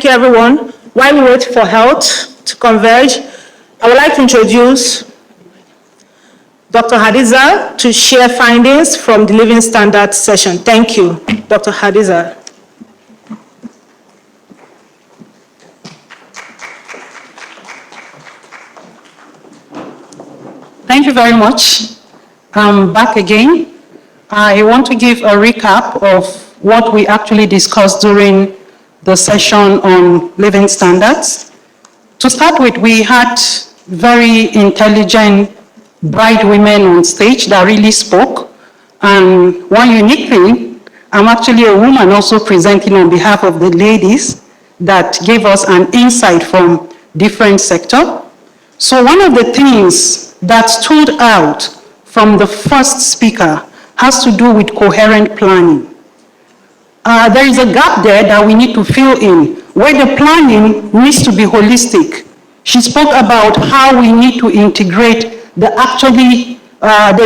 Thank you, everyone. While we wait for health to converge, I would like to introduce Dr. Hadiza to share findings from the Living Standards session. Thank you, Dr. Hadiza. Thank you very much. I'm back again. I want to give a recap of what we actually discussed during the session on living standards. To start with, we had very intelligent, bright women on stage that really spoke. And one unique thing, I'm actually a woman also presenting on behalf of the ladies that gave us an insight from different sectors. So one of the things that stood out from the first speaker has to do with coherent planning. There is a gap there that we need to fill in, where the planning needs to be holistic. She spoke about how we need to integrate the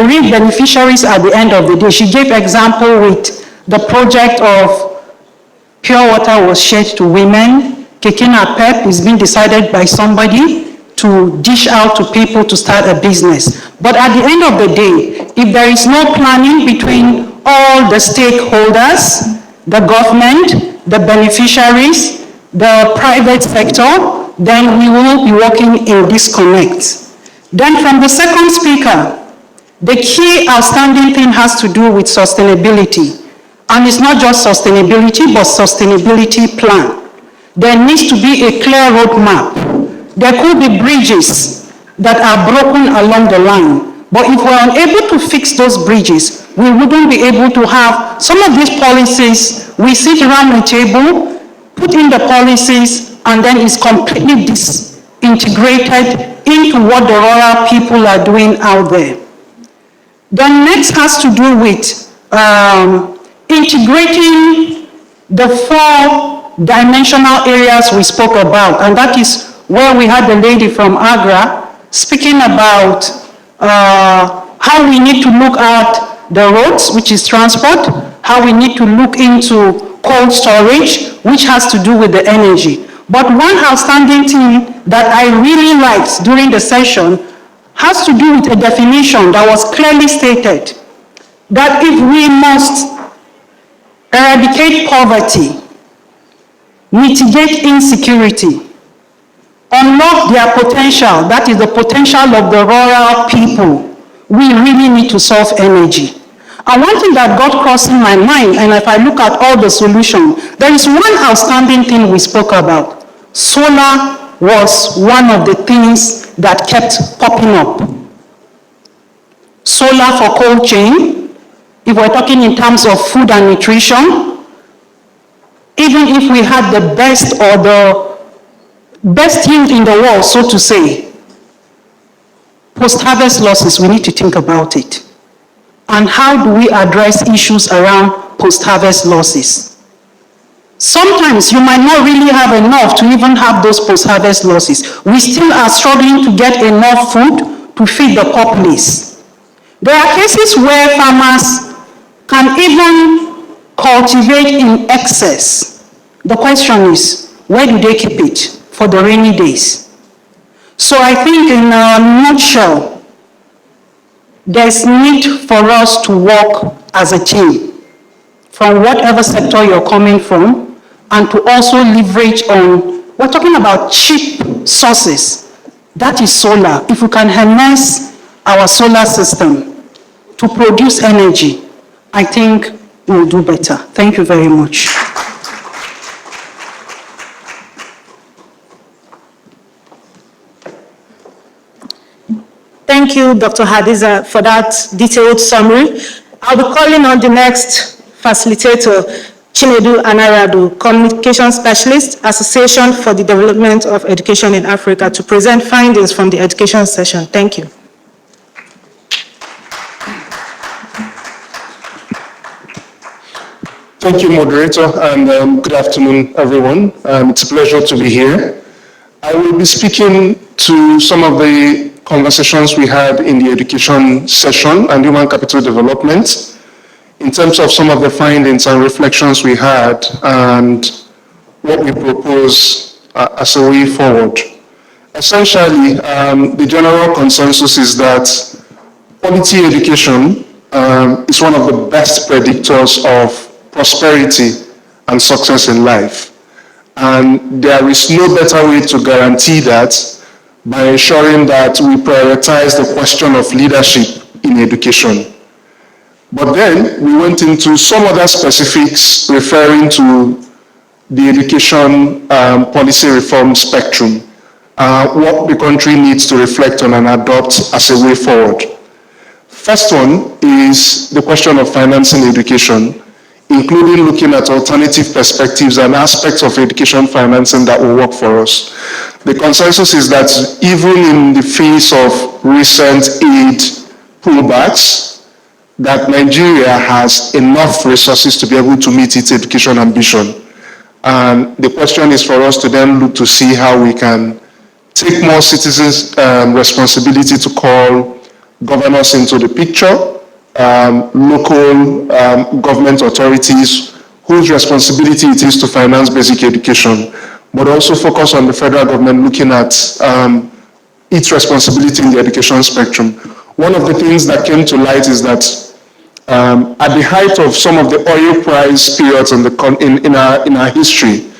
real beneficiaries at the end of the day. She gave example with the project of pure water was shared to women. Kekena PEP is being decided by somebody to dish out to people to start a business. But at the end of the day, if there is no planning between all the stakeholders, the government, the beneficiaries, the private sector, then we will be working in disconnect. Then from the second speaker, the key outstanding thing has to do with sustainability. And it's not just sustainability, but sustainability plan. There needs to be a clear roadmap. There could be bridges that are broken along the line. But if we're unable to fix those bridges, we wouldn't be able to have some of these policies. We sit around the table, put in the policies, and then it's completely disintegrated into what the rural people are doing out there. The next has to do with integrating the 4-dimensional areas we spoke about, and that is where we had the lady from Agra speaking about how we need to look at the roads, which is transport, how we need to look into cold storage, which has to do with the energy. But one outstanding thing that I really liked during the session has to do with a definition that was clearly stated, that if we must eradicate poverty, mitigate insecurity, unlock their potential, that is the potential of the rural people, we really need to solve energy. And one thing that got crossing my mind, and if I look at all the solutions, there is one outstanding thing we spoke about. Solar was one of the things that kept popping up. Solar for cold chain, if we're talking in terms of food and nutrition, even if we had the best or the best yield in the world, so to say, post-harvest losses, we need to think about it. And how do we address issues around post-harvest losses? Sometimes you might not really have enough to even have those post-harvest losses. We still are struggling to get enough food to feed the populace. There are cases where farmers can even cultivate in excess. The question is, where do they keep it for the rainy days? So I think in a nutshell, there's need for us to work as a team from whatever sector you're coming from, and to also leverage on, we're talking about cheap sources. That is solar. If we can harness our solar system to produce energy, I think we'll do better. Thank you very much. Thank you, Dr. Hadiza, for that detailed summary. I'll be calling on the next facilitator, Chinedu Anaradu, Communication Specialist, Association for the Development of Education in Africa, to present findings from the education session. Thank you. Thank you, moderator, and good afternoon, everyone. It's a pleasure to be here. I will be speaking to some of the conversations we had in the education session and human capital development in terms of some of the findings and reflections we had, and what we propose as a way forward. Essentially, the general consensus is that quality education is one of the best predictors of prosperity and success in life. And there is no better way to guarantee that by ensuring that we prioritize the question of leadership in education. But then we went into some other specifics referring to the education policy reform spectrum, what the country needs to reflect on and adopt as a way forward. First one is the question of financing education, including looking at alternative perspectives and aspects of education financing that will work for us. The consensus is that even in the face of recent aid pullbacks, that Nigeria has enough resources to be able to meet its education ambition. And the question is for us to then look to see how we can take more citizens' responsibility to call governors into the picture, local government authorities whose responsibility it is to finance basic education, but also focus on the federal government looking at its responsibility in the education spectrum. One of the things that came to light is that at the height of some of the oil price periods in our history,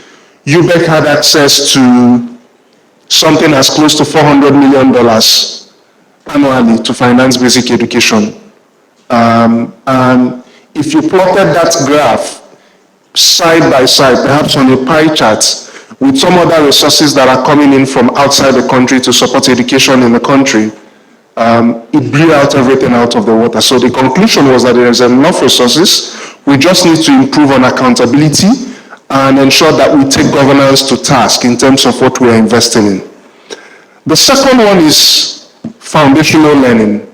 UBEC had access to something as close to $400 million annually to finance basic education. And if you plotted that graph side by side, perhaps on a pie chart, with some other resources that are coming in from outside the country to support education in the country, it blew out everything out of the water. So the conclusion was that there is enough resources. We just need to improve on accountability and ensure that we take governance to task in terms of what we are investing in. The second one is foundational learning.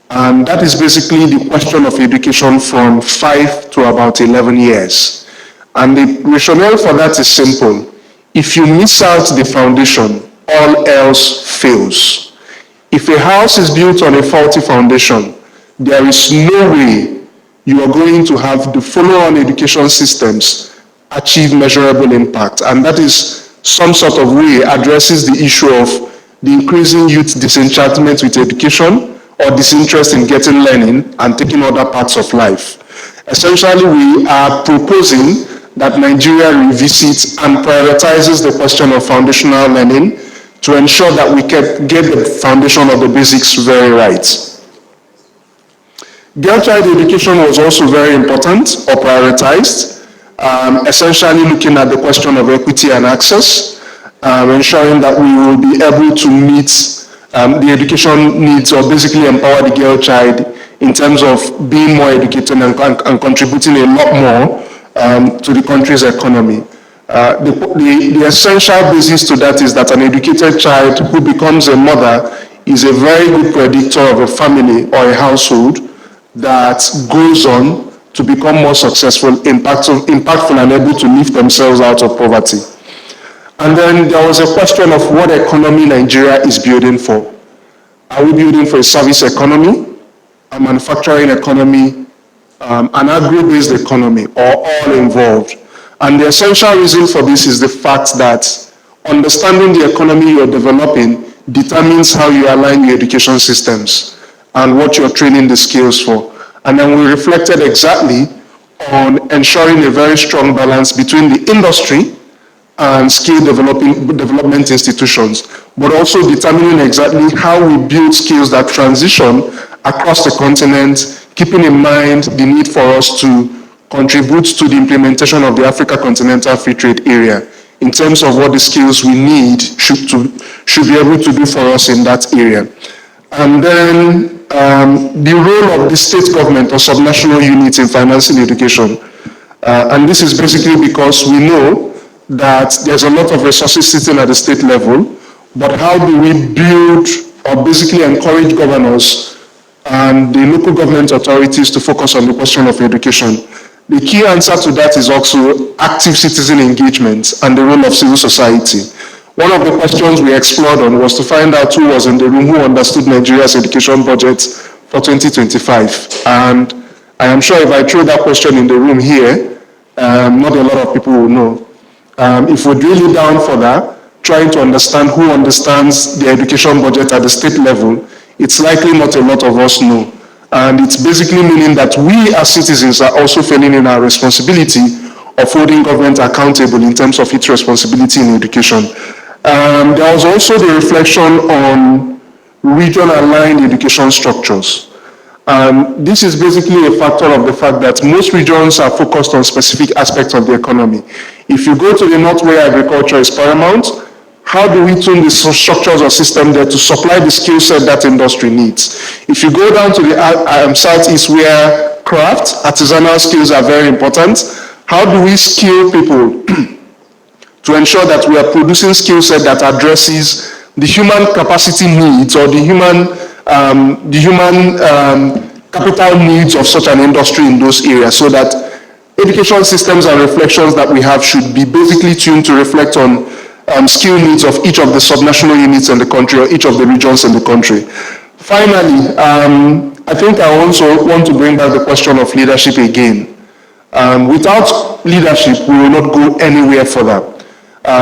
And that is basically the question of education from 5 to about 11 years. And the rationale for that is simple. If you miss out the foundation, all else fails. If a house is built on a faulty foundation, there is no way you are going to have the follow-on education systems achieve measurable impact. And that is some sort of way addresses the issue of the increasing youth disenchantment with education or disinterest in getting learning and taking other parts of life. Essentially, we are proposing that Nigeria revisits and prioritizes the question of foundational learning to ensure that we can get the foundation of the basics very right. Girl child education was also very important or prioritized, essentially looking at the question of equity and access, ensuring that we will be able to meet the education needs or basically empower the girl child in terms of being more educated and contributing a lot more to the country's economy. The essential basis to that is that an educated child who becomes a mother is a very good predictor of a family or a household that goes on to become more successful, impactful and able to lift themselves out of poverty. And then there was a question of what economy Nigeria is building for. Are we building for a service economy, a manufacturing economy, an agro-based economy, or all involved? And the essential reason for this is the fact that understanding the economy you're developing determines how you align your education systems and what you're training the skills for. And then we reflected exactly on ensuring a very strong balance between the industry and skill development institutions, but also determining exactly how we build skills that transition across the continent, keeping in mind the need for us to contribute to the implementation of the Africa Continental Free Trade Area in terms of what the skills we need should be able to do for us in that area. And then the role of the state government or subnational units in financing education. And this is basically because we know that there's a lot of resources sitting at the state level, but how do we build or basically encourage governors and the local government authorities to focus on the question of education? The key answer to that is also active citizen engagement and the role of civil society. One of the questions we explored on was to find out who was in the room who understood Nigeria's education budget for 2025. And I am sure if I throw that question in the room here, not a lot of people will know. If we drill it down further, trying to understand who understands the education budget at the state level, it's likely not a lot of us know. And it's basically meaning that we as citizens are also failing in our responsibility of holding government accountable in terms of its responsibility in education. There was also the reflection on region-aligned education structures. This is basically a factor of the fact that most regions are focused on specific aspects of the economy. If you go to the north where agriculture is paramount, how do we tune the structures or system there to supply the skill set that industry needs? If you go down to the southeast where craft, artisanal skills are very important, how do we skill people to ensure that we are producing skill set that addresses the human capacity needs or the human capital needs of such an industry in those areas, so that education systems and reflections that we have should be basically tuned to reflect on skill needs of each of the subnational units in the country or each of the regions in the country. Finally, I think I also want to bring back the question of leadership again. Without leadership, we will not go anywhere further.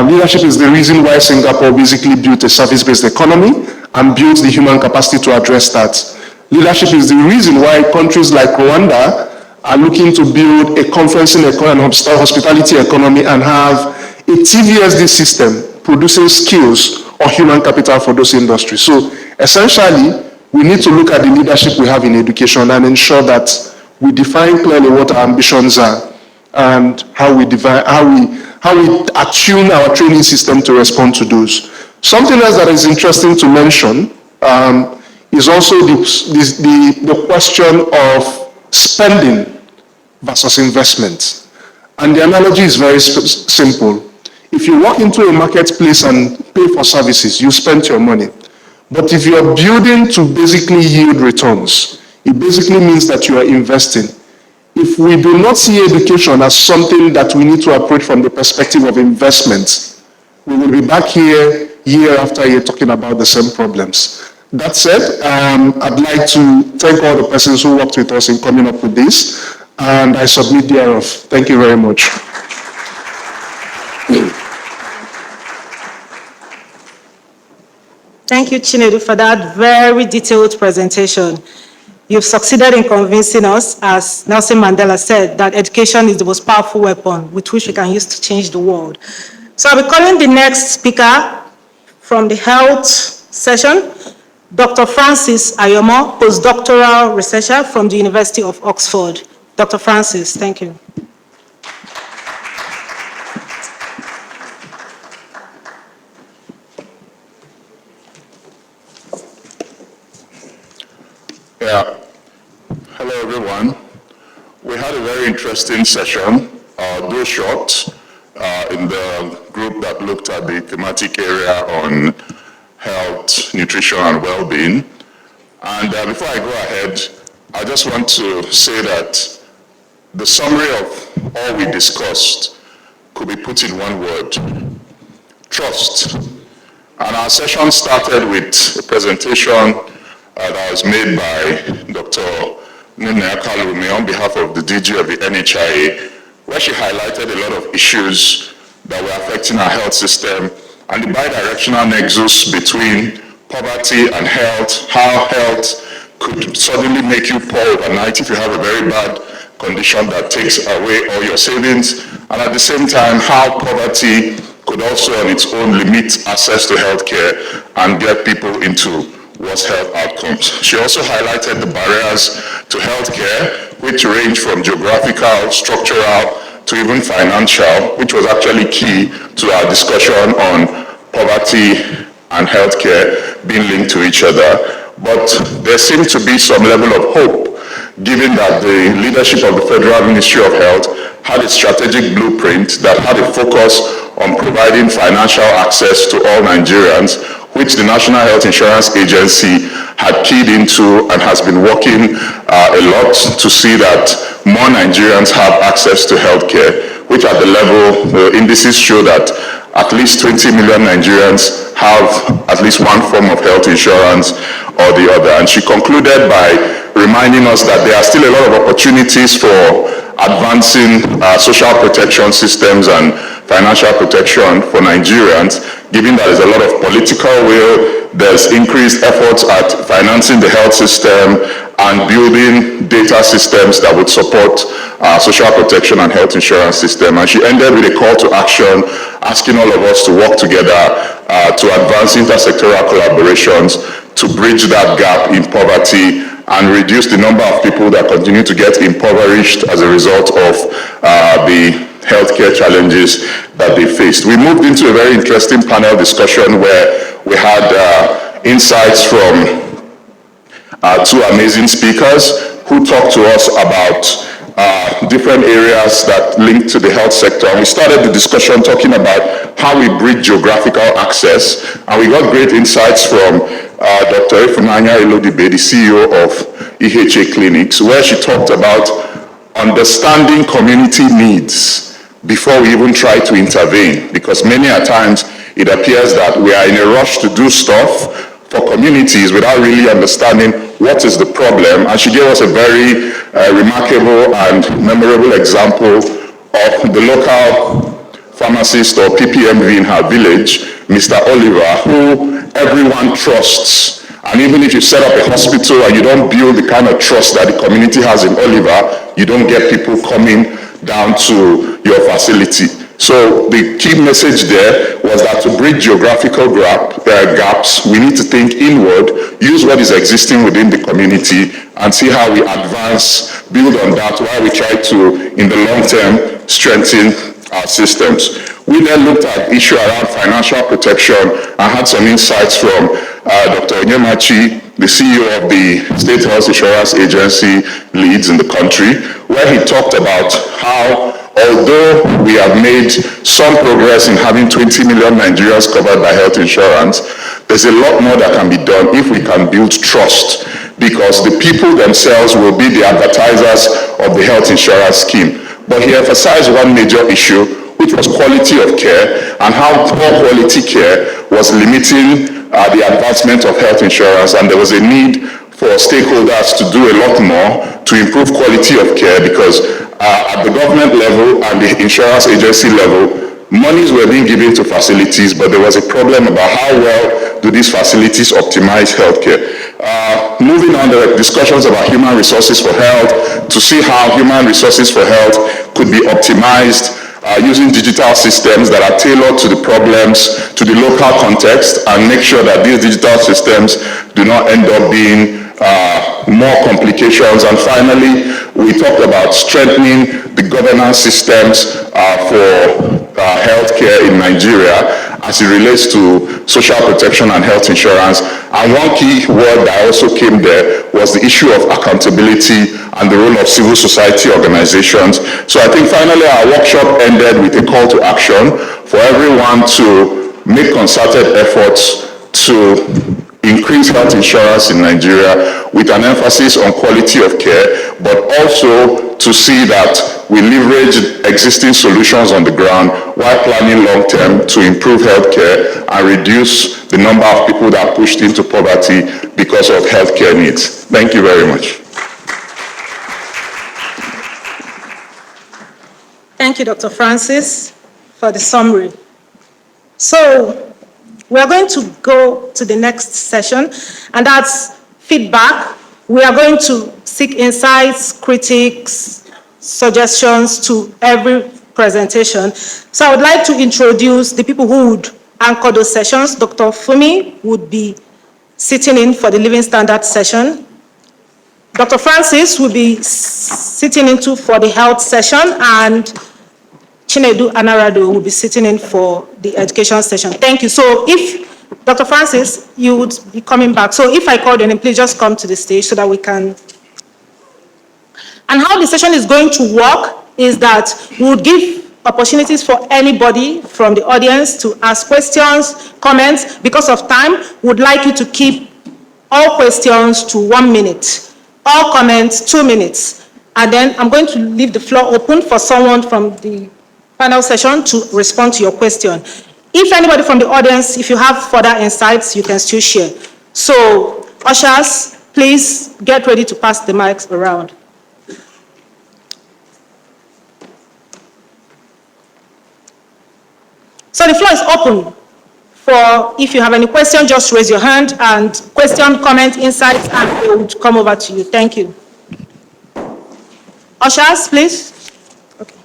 Leadership is the reason why Singapore basically built a service-based economy and built the human capacity to address that. Leadership is the reason why countries like Rwanda are looking to build a conferencing economy and hospitality economy and have a TVSD system producing skills or human capital for those industries. So essentially, we need to look at the leadership we have in education and ensure that we define clearly what our ambitions are and how we attune our training system to respond to those. Something else that is interesting to mention is also the question of spending versus investment. And the analogy is very simple. If you walk into a marketplace and pay for services, you spend your money. But if you're building to basically yield returns, it basically means that you are investing. If we do not see education as something that we need to approach from the perspective of investment, we will be back here year after year talking about the same problems. That said, I'd like to thank all the persons who worked with us in coming up with this, and I submit thereof. Thank you very much. Thank you, Chinedu, for that very detailed presentation. You've succeeded in convincing us, as Nelson Mandela said, that education is the most powerful weapon with which we can use to change the world. So I'll be calling the next speaker from the health session, Dr. Francis Ayomo, postdoctoral researcher from the University of Oxford. Dr. Francis, thank you. Yeah. Hello, everyone. We had a very interesting session, though short, in the group that looked at the thematic area on health, nutrition, and well-being. And before I go ahead, I just want to say that the summary of all we discussed could be put in one word: trust. And our session started with a presentation that was made by Dr. Nene Kalumi on behalf of the DG of the NHIA, where she highlighted a lot of issues that were affecting our health system and the bidirectional nexus between poverty and health, how health could suddenly make you poor overnight if you have a very bad condition that takes away all your savings, and at the same time, how poverty could also on its own limit access to healthcare and get people into worse health outcomes. She also highlighted the barriers to healthcare, which range from geographical, structural, to even financial, which was actually key to our discussion on poverty and healthcare being linked to each other. But there seemed to be some level of hope, given that the leadership of the Federal Ministry of Health had a strategic blueprint that had a focus on providing financial access to all Nigerians, which the National Health Insurance Agency had keyed into and has been working a lot to see that more Nigerians have access to healthcare, which at the level, the indices show that at least 20 million Nigerians have at least one form of health insurance or the other. And she concluded by reminding us that there are still a lot of opportunities for advancing social protection systems and financial protection for Nigerians, given that there's a lot of political will, there's increased efforts at financing the health system and building data systems that would support social protection and health insurance system. And she ended with a call to action, asking all of us to work together to advance intersectoral collaborations to bridge that gap in poverty and reduce the number of people that continue to get impoverished as a result of the healthcare challenges that they faced. We moved into a very interesting panel discussion where we had insights from two amazing speakers who talked to us about different areas that link to the health sector. And we started the discussion talking about how we bridge geographical access, and we got great insights from Dr. Ifunanya Elodibe, the CEO of EHA Clinics, where she talked about understanding community needs before we even try to intervene, because many a times it appears that we are in a rush to do stuff for communities without really understanding what is the problem. And she gave us a very remarkable and memorable example of the local pharmacist or PPMV in her village, Mr. Oliver, who everyone trusts. And even if you set up a hospital and you don't build the kind of trust that the community has in Oliver, you don't get people coming down to your facility. So the key message there was that to bridge geographical gaps, we need to think inward, use what is existing within the community, and see how we advance, build on that, while we try to, in the long term, strengthen our systems. We then looked at issue around financial protection and had some insights from Dr. Onyemachi, the CEO of the State Health Insurance Agency leads in the country, where he talked about how, although we have made some progress in having 20 million Nigerians covered by health insurance, there's a lot more that can be done if we can build trust, because the people themselves will be the advertisers of the health insurance scheme. But he emphasized one major issue, which was quality of care, and how poor quality care was limiting the advancement of health insurance, and there was a need for stakeholders to do a lot more to improve quality of care, because at the government level and the insurance agency level, monies were being given to facilities, but there was a problem about how well do these facilities optimize healthcare. Moving on, there were discussions about human resources for health, to see how human resources for health could be optimized using digital systems that are tailored to the problems, to the local context, and make sure that these digital systems do not end up being more complications. And finally, we talked about strengthening the governance systems for healthcare in Nigeria as it relates to social protection and health insurance. And one key word that also came there was the issue of accountability and the role of civil society organizations. So I think finally our workshop ended with a call to action for everyone to make concerted efforts to increase health insurance in Nigeria with an emphasis on quality of care, but also to see that we leverage existing solutions on the ground while planning long-term to improve healthcare and reduce the number of people that are pushed into poverty because of healthcare needs. Thank you very much. Thank you, Dr. Francis, for the summary. So we are going to go to the next session, and that's feedback. We are going to seek insights, critiques, suggestions to every presentation. So I would like to introduce the people who would anchor those sessions. Dr. Fumi would be sitting in for the Living Standards session. Dr. Francis will be sitting in for the health session, and Chinedu Anarado will be sitting in for the education session. Thank you. So if, Dr. Francis, you would be coming back. So if I call your name, please just come to the stage so that we can. And how the session is going to work is that we would give opportunities for anybody from the audience to ask questions, comments. Because of time, we would like you to keep all questions to 1 minute, all comments 2 minutes. And then I'm going to leave the floor open for someone from the panel session to respond to your question. If anybody from the audience, if you have further insights, you can still share. So, ushers, please get ready to pass the mics around. So the floor is open for, if you have any question, just raise your hand, and question, comment, insights, and they would come over to you. Thank you. Ushers, please. Okay.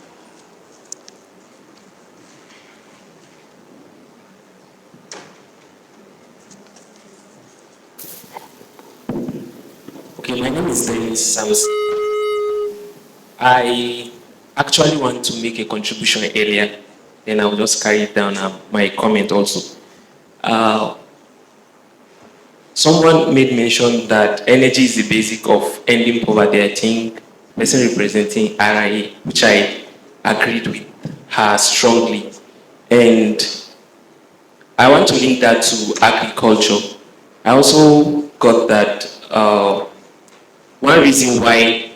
Okay, my name is Dennis Samson. I actually want to make a contribution earlier, then I'll just carry down my comment also. Someone made mention that energy is the basic of ending poverty. I think person representing RIA, which I agreed with her strongly. And I want to link that to agriculture. I also got that one reason why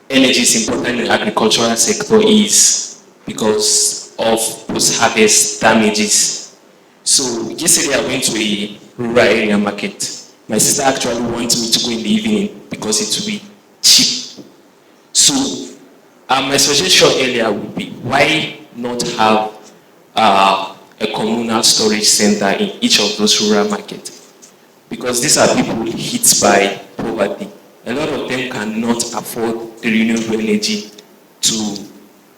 energy is important in the agricultural sector is because of post-harvest damages. So yesterday I went to a rural area market. My sister actually wants me to go in the evening because it will be cheap. So my suggestion earlier would be, why not have a communal storage center in each of those rural markets? Because these are people hit by poverty. A lot of them cannot afford the renewable energy to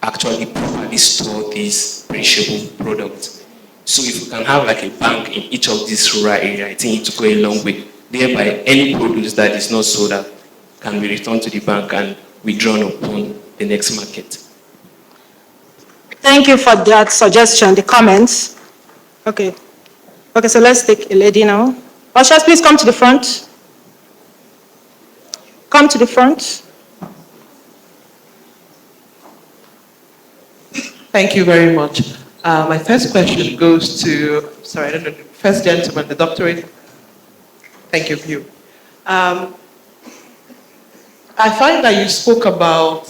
actually properly store these perishable products. So if we can have like a bank in each of these rural areas, I think it will go a long way. Thereby, any produce that is not sold out can be returned to the bank and withdrawn upon the next market. Thank you for that suggestion, the comments. Okay. Okay, so let's take a lady now. Ushers, please come to the front. Come to the front. Thank you very much. My first question goes to, sorry, I don't know, the first gentleman, the doctorate. Thank you. I find that you spoke about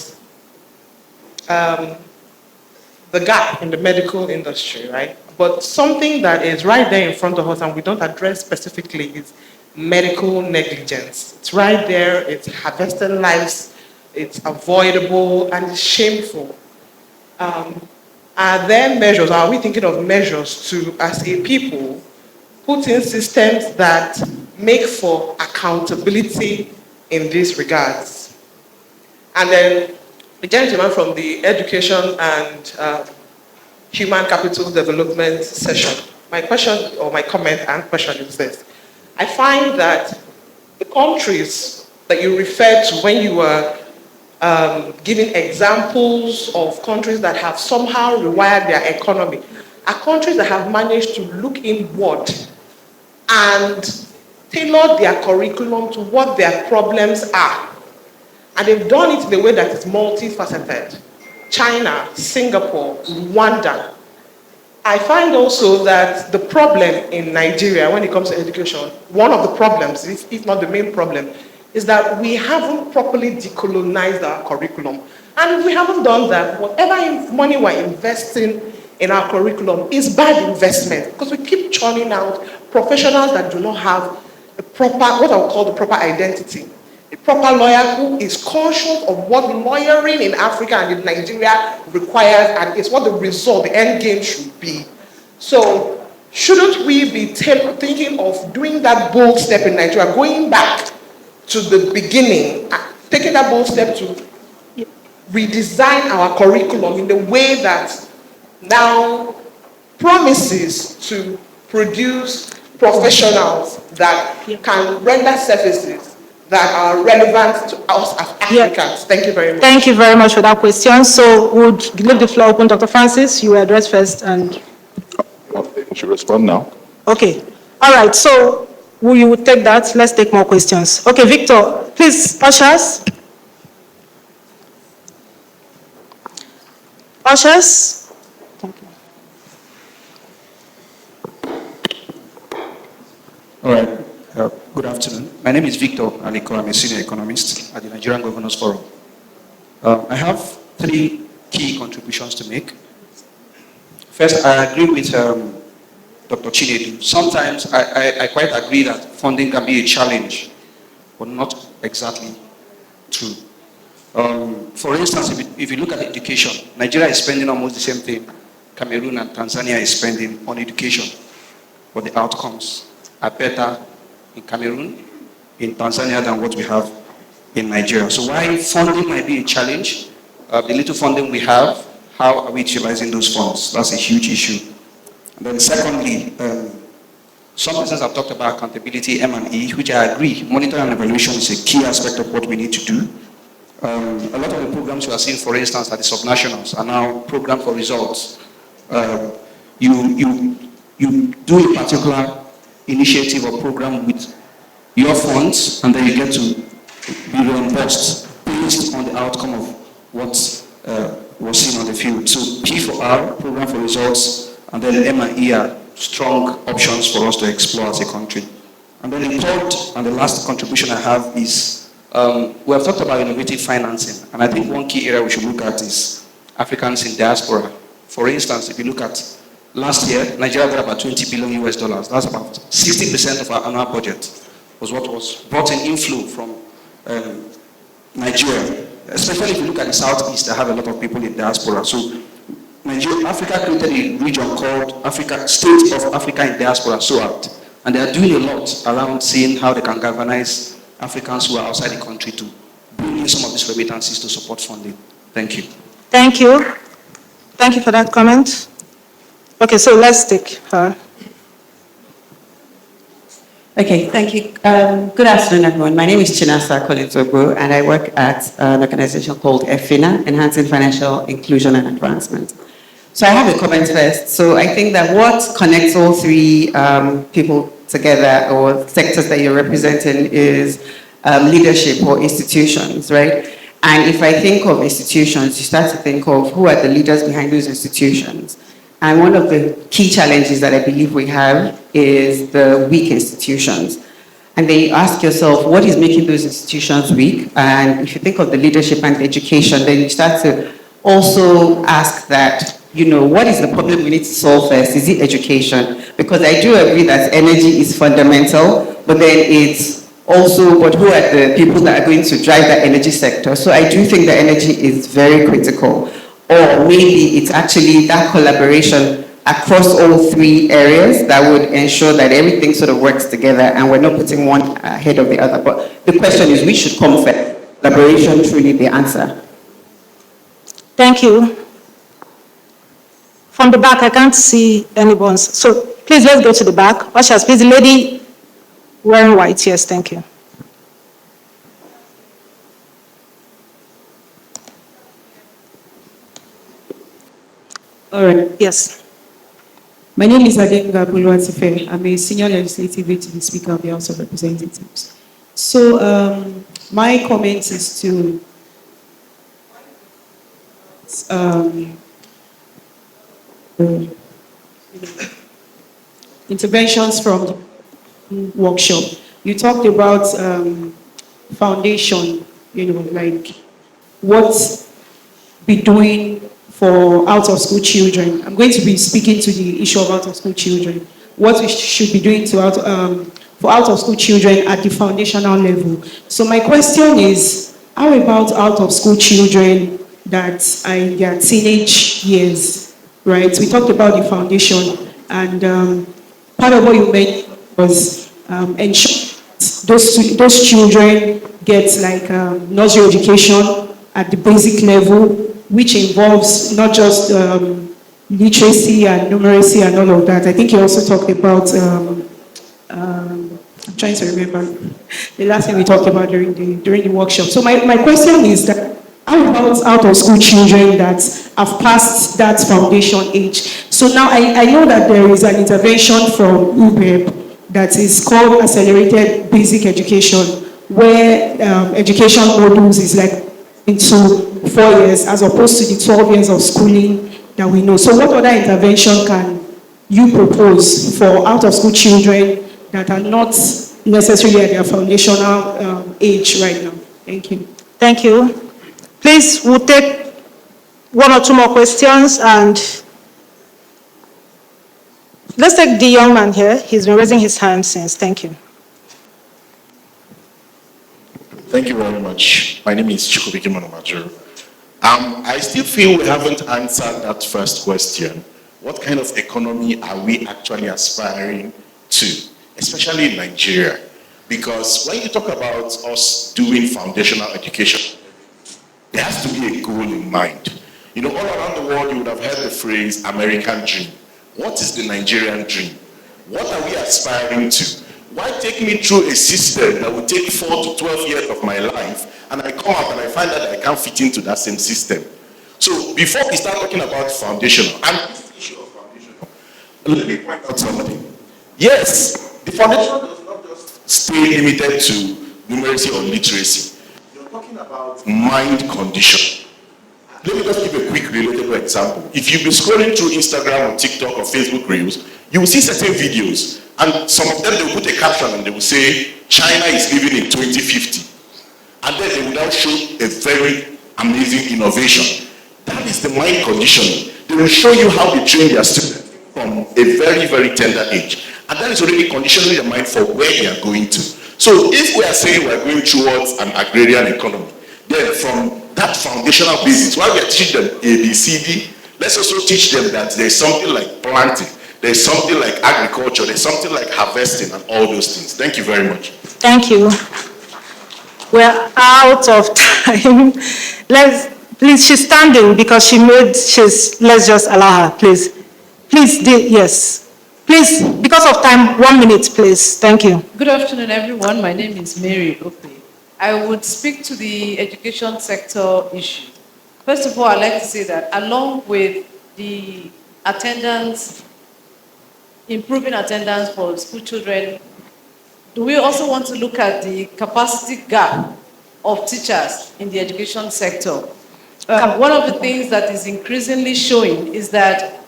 the gap in the medical industry, right? But something that is right there in front of us and we don't address specifically is medical negligence. It's right there, it's harvested lives, it's avoidable, and it's shameful. Are there measures, are we thinking of measures to, as a people, put in systems that make for accountability in these regards? And then the gentleman from the Education and Human Capital Development session, my question or my comment and question is this. I find that the countries that you referred to when you were giving examples of countries that have somehow rewired their economy are countries that have managed to look inward and tailor their curriculum to what their problems are. And they've done it in a way that is multifaceted. China, Singapore, Rwanda. I find also that the problem in Nigeria when it comes to education, one of the problems, if not the main problem, is that we haven't properly decolonized our curriculum. And if we haven't done that, whatever money we're investing in our curriculum is bad investment, because we keep churning out professionals that do not have a proper, what I would call the proper identity. A proper lawyer who is conscious of what lawyering in Africa and in Nigeria requires, and it's what the result, the end game should be. So shouldn't we be thinking of doing that bold step in Nigeria, going back to the beginning, taking that bold step to redesign our curriculum in a way that now promises to produce professionals that can render services that are relevant to us as Africans? Yeah. Thank you very much. Thank you very much for that question. So we'll leave the floor open. Dr. Francis, you will address first. And You should respond now. okay. All right. So you would take that. Let's take more questions. Okay, Victor, please, ushers. Ushers. Thank you. All right. Good afternoon. My name is Victor Aliko. I'm a senior economist at the Nigerian Governors Forum. I have 3 key contributions to make. First, I agree with Dr. Chinedu. Sometimes I quite agree that funding can be a challenge, but not exactly true. For instance, if you look at education, Nigeria is spending almost the same thing Cameroon and Tanzania is spending on education, but the outcomes are better in Cameroon, in Tanzania than what we have in Nigeria. So while funding might be a challenge, the little funding we have, how are we utilizing those funds? That's a huge issue. And then secondly, some persons have talked about accountability, M&E, which I agree, monitoring and evaluation is a key aspect of what we need to do. A lot of the programs you are seeing, for instance, at the subnationals are now program for results. You do a particular initiative or program with your funds, and then you get to be reimbursed based on the outcome of what was seen on the field. So P4R, program for results, and then M&E are strong options for us to explore as a country. And then the third and the last contribution I have is, we have talked about innovative financing, and I think one key area we should look at is Africans in diaspora. For instance, if you look at last year, Nigeria got about $20 billion US. That's about 60% of our annual budget was what was brought in inflow from Nigeria. Especially if you look at the Southeast, they have a lot of people in diaspora. So Africa created a region called State of Africa in Diaspora, SOAD, and they are doing a lot around seeing how they can galvanize Africans who are outside the country to bring in some of these remittances to support funding. Thank you. Thank you. Thank you for that comment. Okay, so let's take her. Okay, thank you. Good afternoon, everyone. My name is Chinasa Collins-Ogbo, and I work at an organization called EFINA, Enhancing Financial Inclusion and Advancement. So I have a comment first. So I think that what connects all three people together, or sectors that you're representing, is leadership or institutions, right? And if I think of institutions, you start to think of who are the leaders behind those institutions. And one of the key challenges that I believe we have is the weak institutions. And then you ask yourself, what is making those institutions weak? And if you think of the leadership and the education, then you start to also ask that, you know, what is the problem we need to solve first? Is it education? Because I do agree that energy is fundamental, but then it's also, but who are the people that are going to drive the energy sector? So I do think that energy is very critical. Or maybe it's actually that collaboration across all three areas that would ensure that everything sort of works together and we're not putting one ahead of the other. But the question is, we should come first. Collaboration truly the answer. Thank you. From the back, I can't see anyone. So please, let's go to the back. Ushers, please, the lady wearing white. Yes, thank you. All right. Yes. My name is Adenga Buluwatife. I'm a senior legislative aide to the Speaker of the House of Representatives. So my comment is to interventions from the workshop. You talked about foundation, you know, like what be doing for out-of-school children. I'm going to be speaking to the issue of out-of-school children. What we should be doing to for out-of-school children at the foundational level. So my question is, how about out-of-school children that are in their teenage years, right? We talked about the foundation, and part of what you mentioned was ensure those children get like nursery education at the basic level, which involves not just literacy and numeracy and all of that. I think you also talked about, I'm trying to remember the last thing we talked about during the workshop. So my question is that, how about out-of-school children that have passed that foundation age? So now I know that there is an intervention from UBEB that is called Accelerated Basic Education, where education modules is like into 4 years as opposed to the 12 years of schooling that we know. So what other intervention can you propose for out-of-school children that are not necessarily at their foundational age right now? Thank you. Thank you. Please, we'll take one or two more questions, and let's take the young man here. He's been raising his hand since. Thank you. Thank you very much. My name is Chukubiki Manomajuru. I still feel we haven't answered that first question. what kind of economy are we actually aspiring to, especially in Nigeria? Because when you talk about us doing foundational education, there has to be a goal in mind. You know, all around the world, you would have heard the phrase American dream. What is the Nigerian dream? What are we aspiring to? Why take me through a system that will take 4 to 12 years of my life, and I come out and I find that I can't fit into that same system? So before we start talking about foundational, and this issue of foundational, let me point out something. Yes, the foundation does not just stay limited to numeracy or literacy. You're talking about mind condition. Let me just give a quick relatable example. If you've been scrolling through Instagram or TikTok or Facebook Reels, you will see certain videos, and some of them they will put a caption and they will say, China is living in 2050. And then they will now show a very amazing innovation. That is the mind conditioning. They will show you how they train their students from a very, very tender age. And that is already conditioning the mind for where they are going to. So if we are saying we are going towards an agrarian economy, then from that foundational basis, while we are teaching them A, B, C, D, let's also teach them that there's something like planting, there's something like agriculture, there's something like harvesting and all those things. Thank you very much. Thank you. We're out of time. Please, she's standing because let's just allow her, please. Please, yes. Please, because of time, 1 minute, please. Thank you. Good afternoon, everyone. My name is Mary Ope. I would speak to the education sector issue. First of all, I'd like to say that along with the attendance, improving attendance for school children, do we also want to look at the capacity gap of teachers in the education sector? One of the things that is increasingly showing is that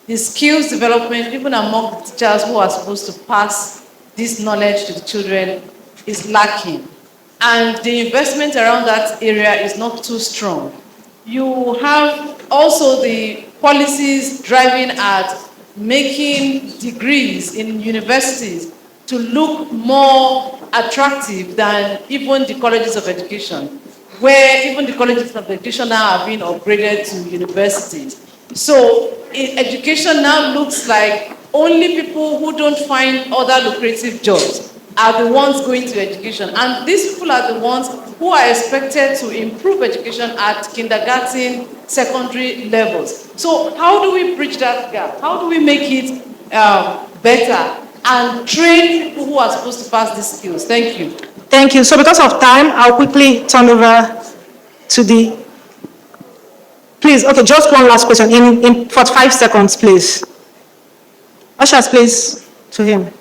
the skills development, even among the teachers who are supposed to pass this knowledge to the children, is lacking. And the investment around that area is not too strong. You have also the policies driving at making degrees in universities to look more attractive than even the colleges of education, where even the colleges of education now are being upgraded to universities. So education now looks like only people who don't find other lucrative jobs are the ones going to education. And these people are the ones who are expected to improve education at kindergarten, secondary levels. So how do we bridge that gap? How do we make it better and train people who are supposed to pass these skills? Thank you. Thank you. So because of time, I'll quickly turn over to the... Please, okay, just one last question in 45 seconds, please. Ushers, please, to him.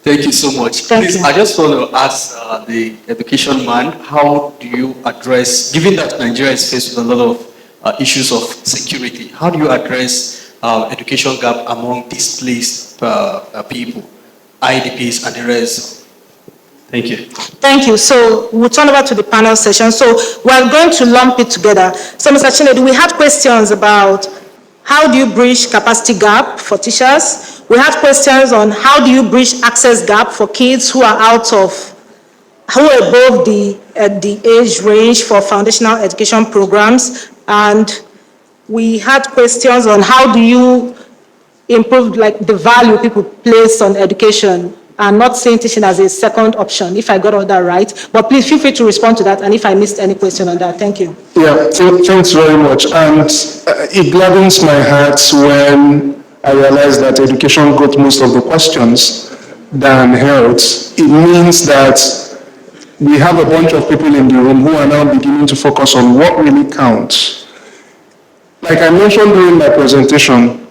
Thank you so much. Thank you. I just want to ask the education man, how do you address, given that Nigeria is faced with a lot of issues of security, how do you address education gap among displaced people, IDPs and the rest? Thank you. Thank you. So we'll turn over to the panel session. So we're going to lump it together. So Mr. Chinedu, we had questions about how do you bridge capacity gap for teachers? We had questions on how do you bridge access gap for kids who are above the age range for foundational education programs. And we had questions on how do you improve the value people place on education, and not seeing teaching as a second option, if I got all that right. But please feel free to respond to that, and if I missed any question on that, thank you. Yeah, thanks very much. And it gladdens my heart when I realize that education got most of the questions than health. It means that we have a bunch of people in the room who are now beginning to focus on what really counts. Like I mentioned during my presentation,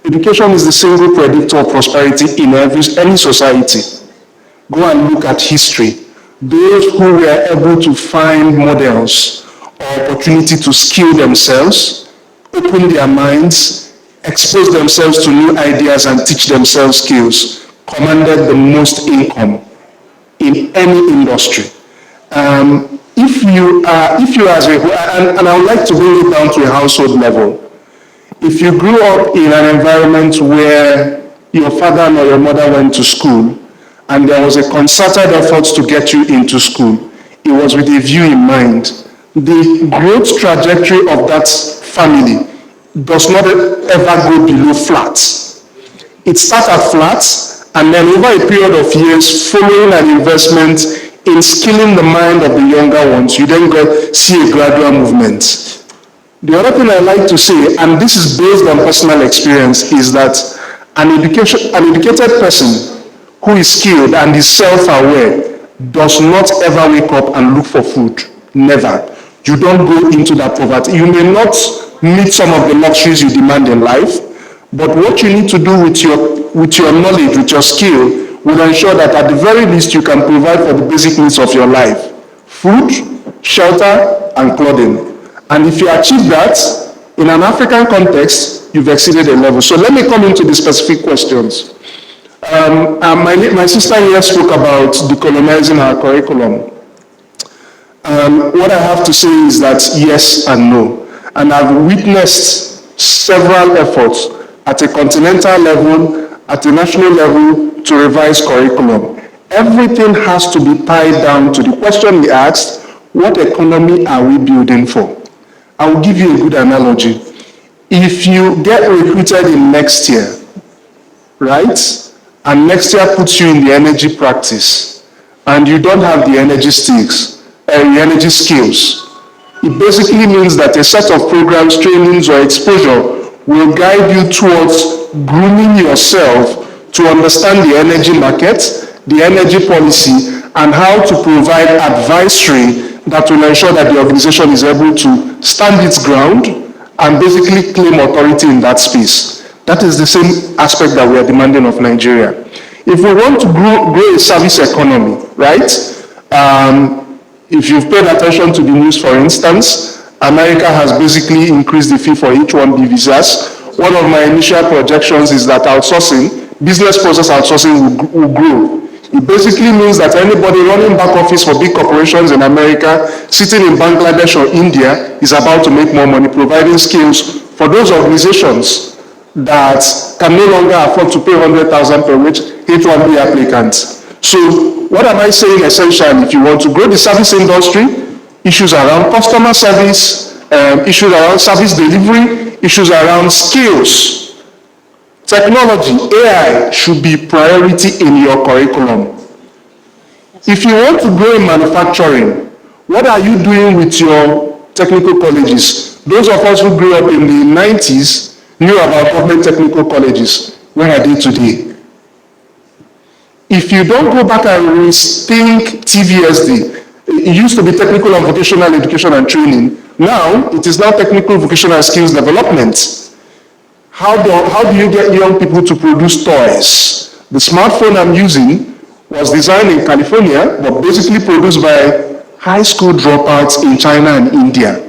education is the single predictor of prosperity in any society. Go and look at history. Those who were able to find models or opportunity to skill themselves, open their minds, expose themselves to new ideas and teach themselves skills, commanded the most income in any industry. If you as a whole, and I would like to bring it down to a household level. If you grew up in an environment where your father or your mother went to school and there was a concerted effort to get you into school, it was with a view in mind. The growth trajectory of that family does not ever go below flat. It starts at flat, and then over a period of years, following an investment in skilling the mind of the younger ones, you then see a gradual movement. The other thing I like to say, and this is based on personal experience, is that an educated person who is skilled and is self-aware does not ever wake up and look for food. Never. You don't go into that poverty. You may not meet some of the luxuries you demand in life, but what you need to do with your knowledge, with your skill, will ensure that at the very least you can provide for the basic needs of your life: food, shelter, and clothing. And if you achieve that, in an African context, you've exceeded a level. So let me come into the specific questions. My sister here spoke about decolonizing our curriculum. What I have to say is that yes and no. And I've witnessed several efforts at a continental level, at a national level, to revise curriculum. Everything has to be tied down to the question we asked: what economy are we building for? I will give you a good analogy. If you get recruited in next year, right, and next year puts you in the energy practice, and you don't have the energy skills, it basically means that a set of programs, trainings, or exposure will guide you towards grooming yourself to understand the energy market, the energy policy, and how to provide advisory that will ensure that the organization is able to stand its ground and basically claim authority in that space. That is the same aspect that we are demanding of Nigeria. If we want to grow a service economy, right? If you've paid attention to the news, for instance, America has basically increased the fee for H-1B visas. One of my initial projections is that business process outsourcing will grow. It basically means that anybody running back office for big corporations in America, sitting in Bangladesh or India, is about to make more money, providing skills for those organizations that can no longer afford to pay 100,000 per which H-1B applicants. So what am I saying essentially? If you want to grow the service industry, issues around customer service, issues around service delivery, issues around skills, technology, AI should be priority in your curriculum. If you want to grow in manufacturing, what are you doing with your technical colleges? Those of us who grew up in the 90s knew about government technical colleges. Where are they today? If you don't go back and rethink TVSD, it used to be technical and vocational education and training. Now, it is now technical vocational skills development. How do you get young people to produce toys? The smartphone I'm using was designed in California, but basically produced by high school dropouts in China and India.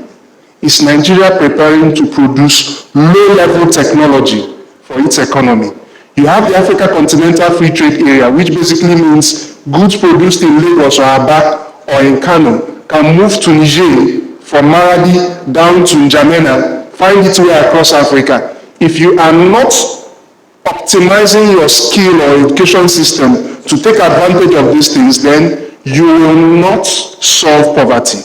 Is Nigeria preparing to produce low-level technology for its economy? You have the Africa Continental Free Trade Area, which basically means goods produced in Lagos or Aba or in Kano can move to Niger, from Maradi down to N'Djamena, find its way across Africa. If you are not optimizing your skill or education system to take advantage of these things, then you will not solve poverty.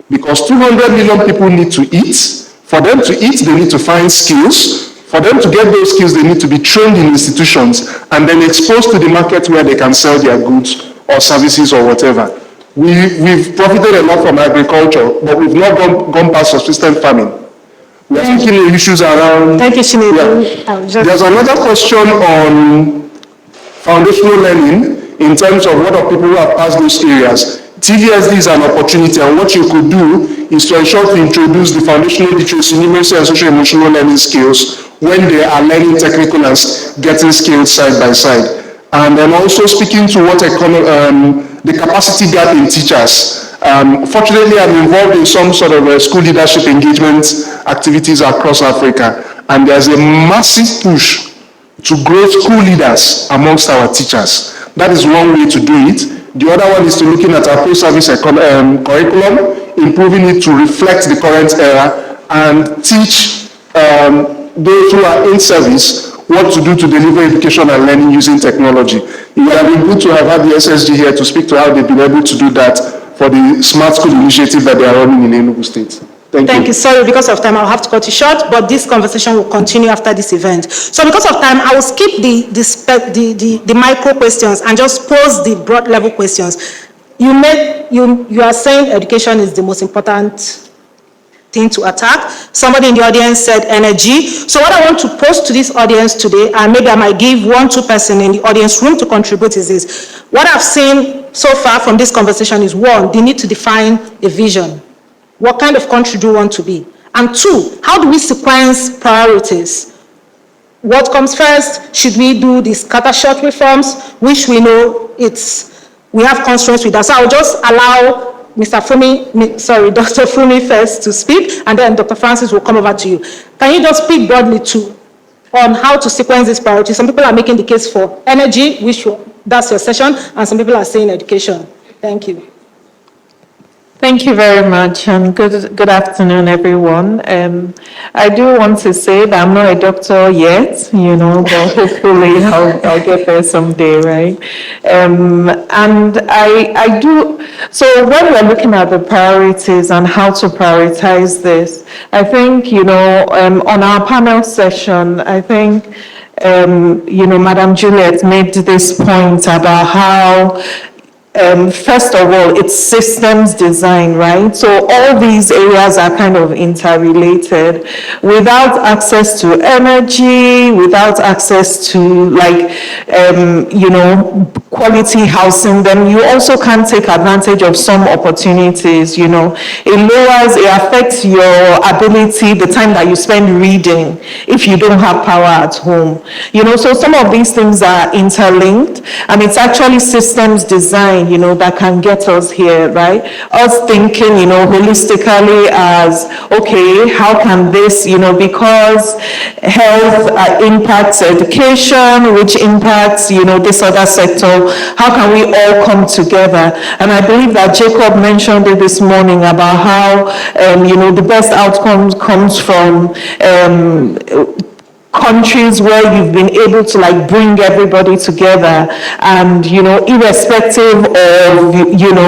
Because 200 million people need to eat. For them to eat, they need to find skills. For them to get those skills, they need to be trained in institutions and then exposed to the market where they can sell their goods or services or whatever. We've profited a lot from agriculture, but we've not gone past subsistence farming. We are speaking issues around... Thank you, Chinedu. Yeah. There's another question on foundational learning in terms of what are people who have passed those areas. TVSD is an opportunity, and what you could do is to ensure to introduce the foundational literacy, numeracy, and social-emotional learning skills when they are learning technical and getting skills side by side. And then also speaking to what the capacity gap in teachers. Fortunately, I'm involved in some sort of school leadership engagement activities across Africa, and there's a massive push to grow school leaders amongst our teachers. That is one way to do it. The other one is to looking at our post-service curriculum, improving it to reflect the current era, and teach those who are in service what to do to deliver education and learning using technology. It would have been good to have had the SSG here to speak to how they've been able to do that for the Smart School initiative that they are running in Enugu State. Thank you. Sorry, because of time, I'll have to cut you short, but this conversation will continue after this event. So because of time, I will skip the micro questions and just pose the broad level questions. You are saying education is the most important thing to attack. Somebody in the audience said energy. So what I want to pose to this audience today, and maybe I might give 1-2 person in the audience room to contribute, is this. What I've seen so far from this conversation is, 1, they need to define a vision. What kind of country do you want to be? And 2, how do we sequence priorities? What comes first? Should we do the scattershot reforms, which we know we have constraints with that. So I'll just allow Dr. Fumi first to speak, and then Dr. Francis will come over to you. Can you just speak broadly on how to sequence these priorities? Some people are making the case for energy, that's your session, and some people are saying education. Thank you. Thank you very much, and good afternoon, everyone. I do want to say that I'm not a doctor yet, but hopefully I'll get there someday, right? And I do. So when we're looking at the priorities and how to prioritize this, I think on our panel session, I think Madam Juliet made this point about how. First of all, it's systems design, right? So all these areas are kind of interrelated. Without access to energy, without access to quality housing, then you also can't take advantage of some opportunities, It affects your ability, the time that you spend reading, if you don't have power at home. So some of these things are interlinked, and it's actually systems design, that can get us here, right? Us thinking, holistically as, okay, how can this, because health impacts education, which impacts, this other sector, how can we all come together? And I believe that Jacob mentioned it this morning about how, the best outcomes comes from countries where you've been able to bring everybody together, and irrespective of your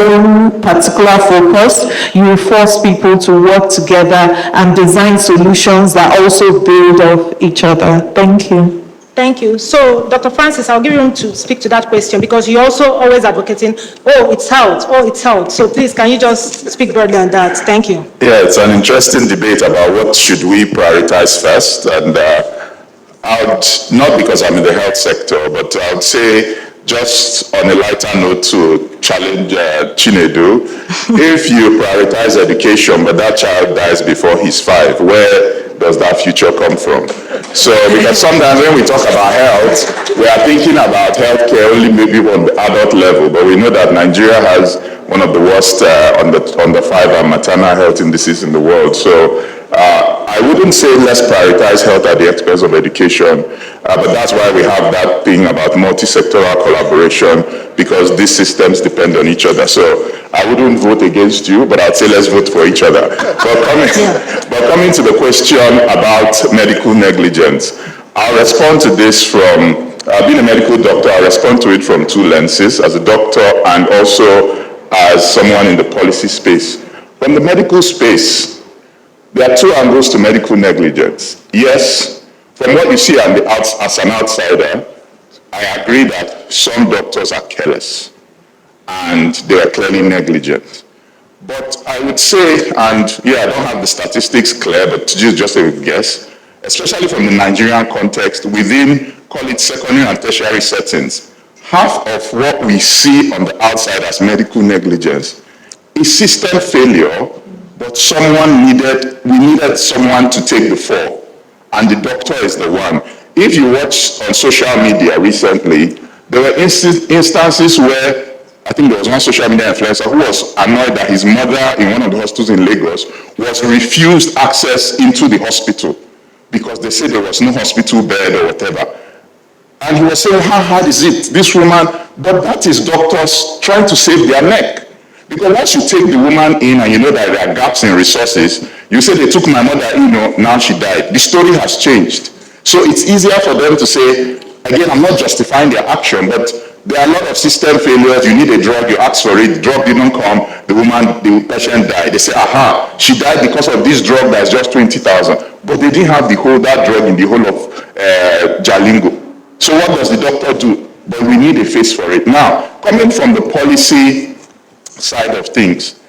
own particular focus, you force people to work together and design solutions that also build off each other. Thank you. Thank you. So, Dr. Francis, I'll give you room to speak to that question, because you're also always advocating, it's health. So please, can you just speak broadly on that? Thank you. Yeah, it's an interesting debate about what should we prioritize first. And not because I'm in the health sector, but I would say, just on a lighter note to challenge Chinedu, if you prioritize education, but that child dies before he's 5, where does that future come from? So, because sometimes when we talk about health, we are thinking about healthcare only maybe on the adult level, but we know that Nigeria has one of the worst on the 5 maternal health indices in the world. So, I wouldn't say let's prioritize health at the expense of education, but that's why we have that thing about multisectoral collaboration, because these systems depend on each other. So I wouldn't vote against you, but I'd say let's vote for each other. But coming to the question about medical negligence, I'll respond to this from, being a medical doctor, I'll respond to it from 2 lenses, as a doctor and also as someone in the policy space. From the medical space, there are 2 angles to medical negligence. Yes, from what you see as an outsider, I agree that some doctors are careless and they are clearly negligent. But I would say, and I don't have the statistics clear, but just a guess, especially from the Nigerian context, within, call it secondary and tertiary settings, half of what we see on the outside as medical negligence is system failure, but we needed someone to take the fall, and the doctor is the one. If you watch on social media recently, there were instances where, I think there was one social media influencer who was annoyed that his mother in one of the hospitals in Lagos was refused access into the hospital because they said there was no hospital bed or whatever. And he was saying, how hard is it? This woman, but that is doctors trying to save their neck. Because once you take the woman in and you know that there are gaps in resources, you say they took my mother in, now she died. The story has changed. So it's easier for them to say, again, I'm not justifying their action, but There are a lot of system failures. You need a drug, you ask for it, the drug didn't come, the patient died. They say, aha, she died because of this drug that's just 20,000. But they didn't have that drug in the whole of Jalingo. So what does the doctor do? But we need a face for it. Now, coming from the policy side of things,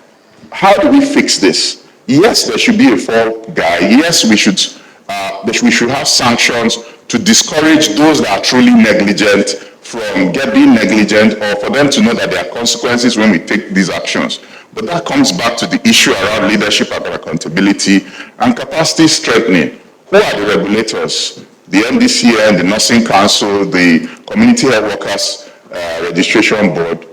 how do we fix this? Yes, there should be a fall guy. Yes, we should have sanctions to discourage those that are truly negligent from being negligent, or for them to know that there are consequences when we take these actions. But that comes back to the issue around leadership and accountability and capacity strengthening. Who are the regulators? The MDCN, the Nursing Council, the Community Health Workers Registration Board.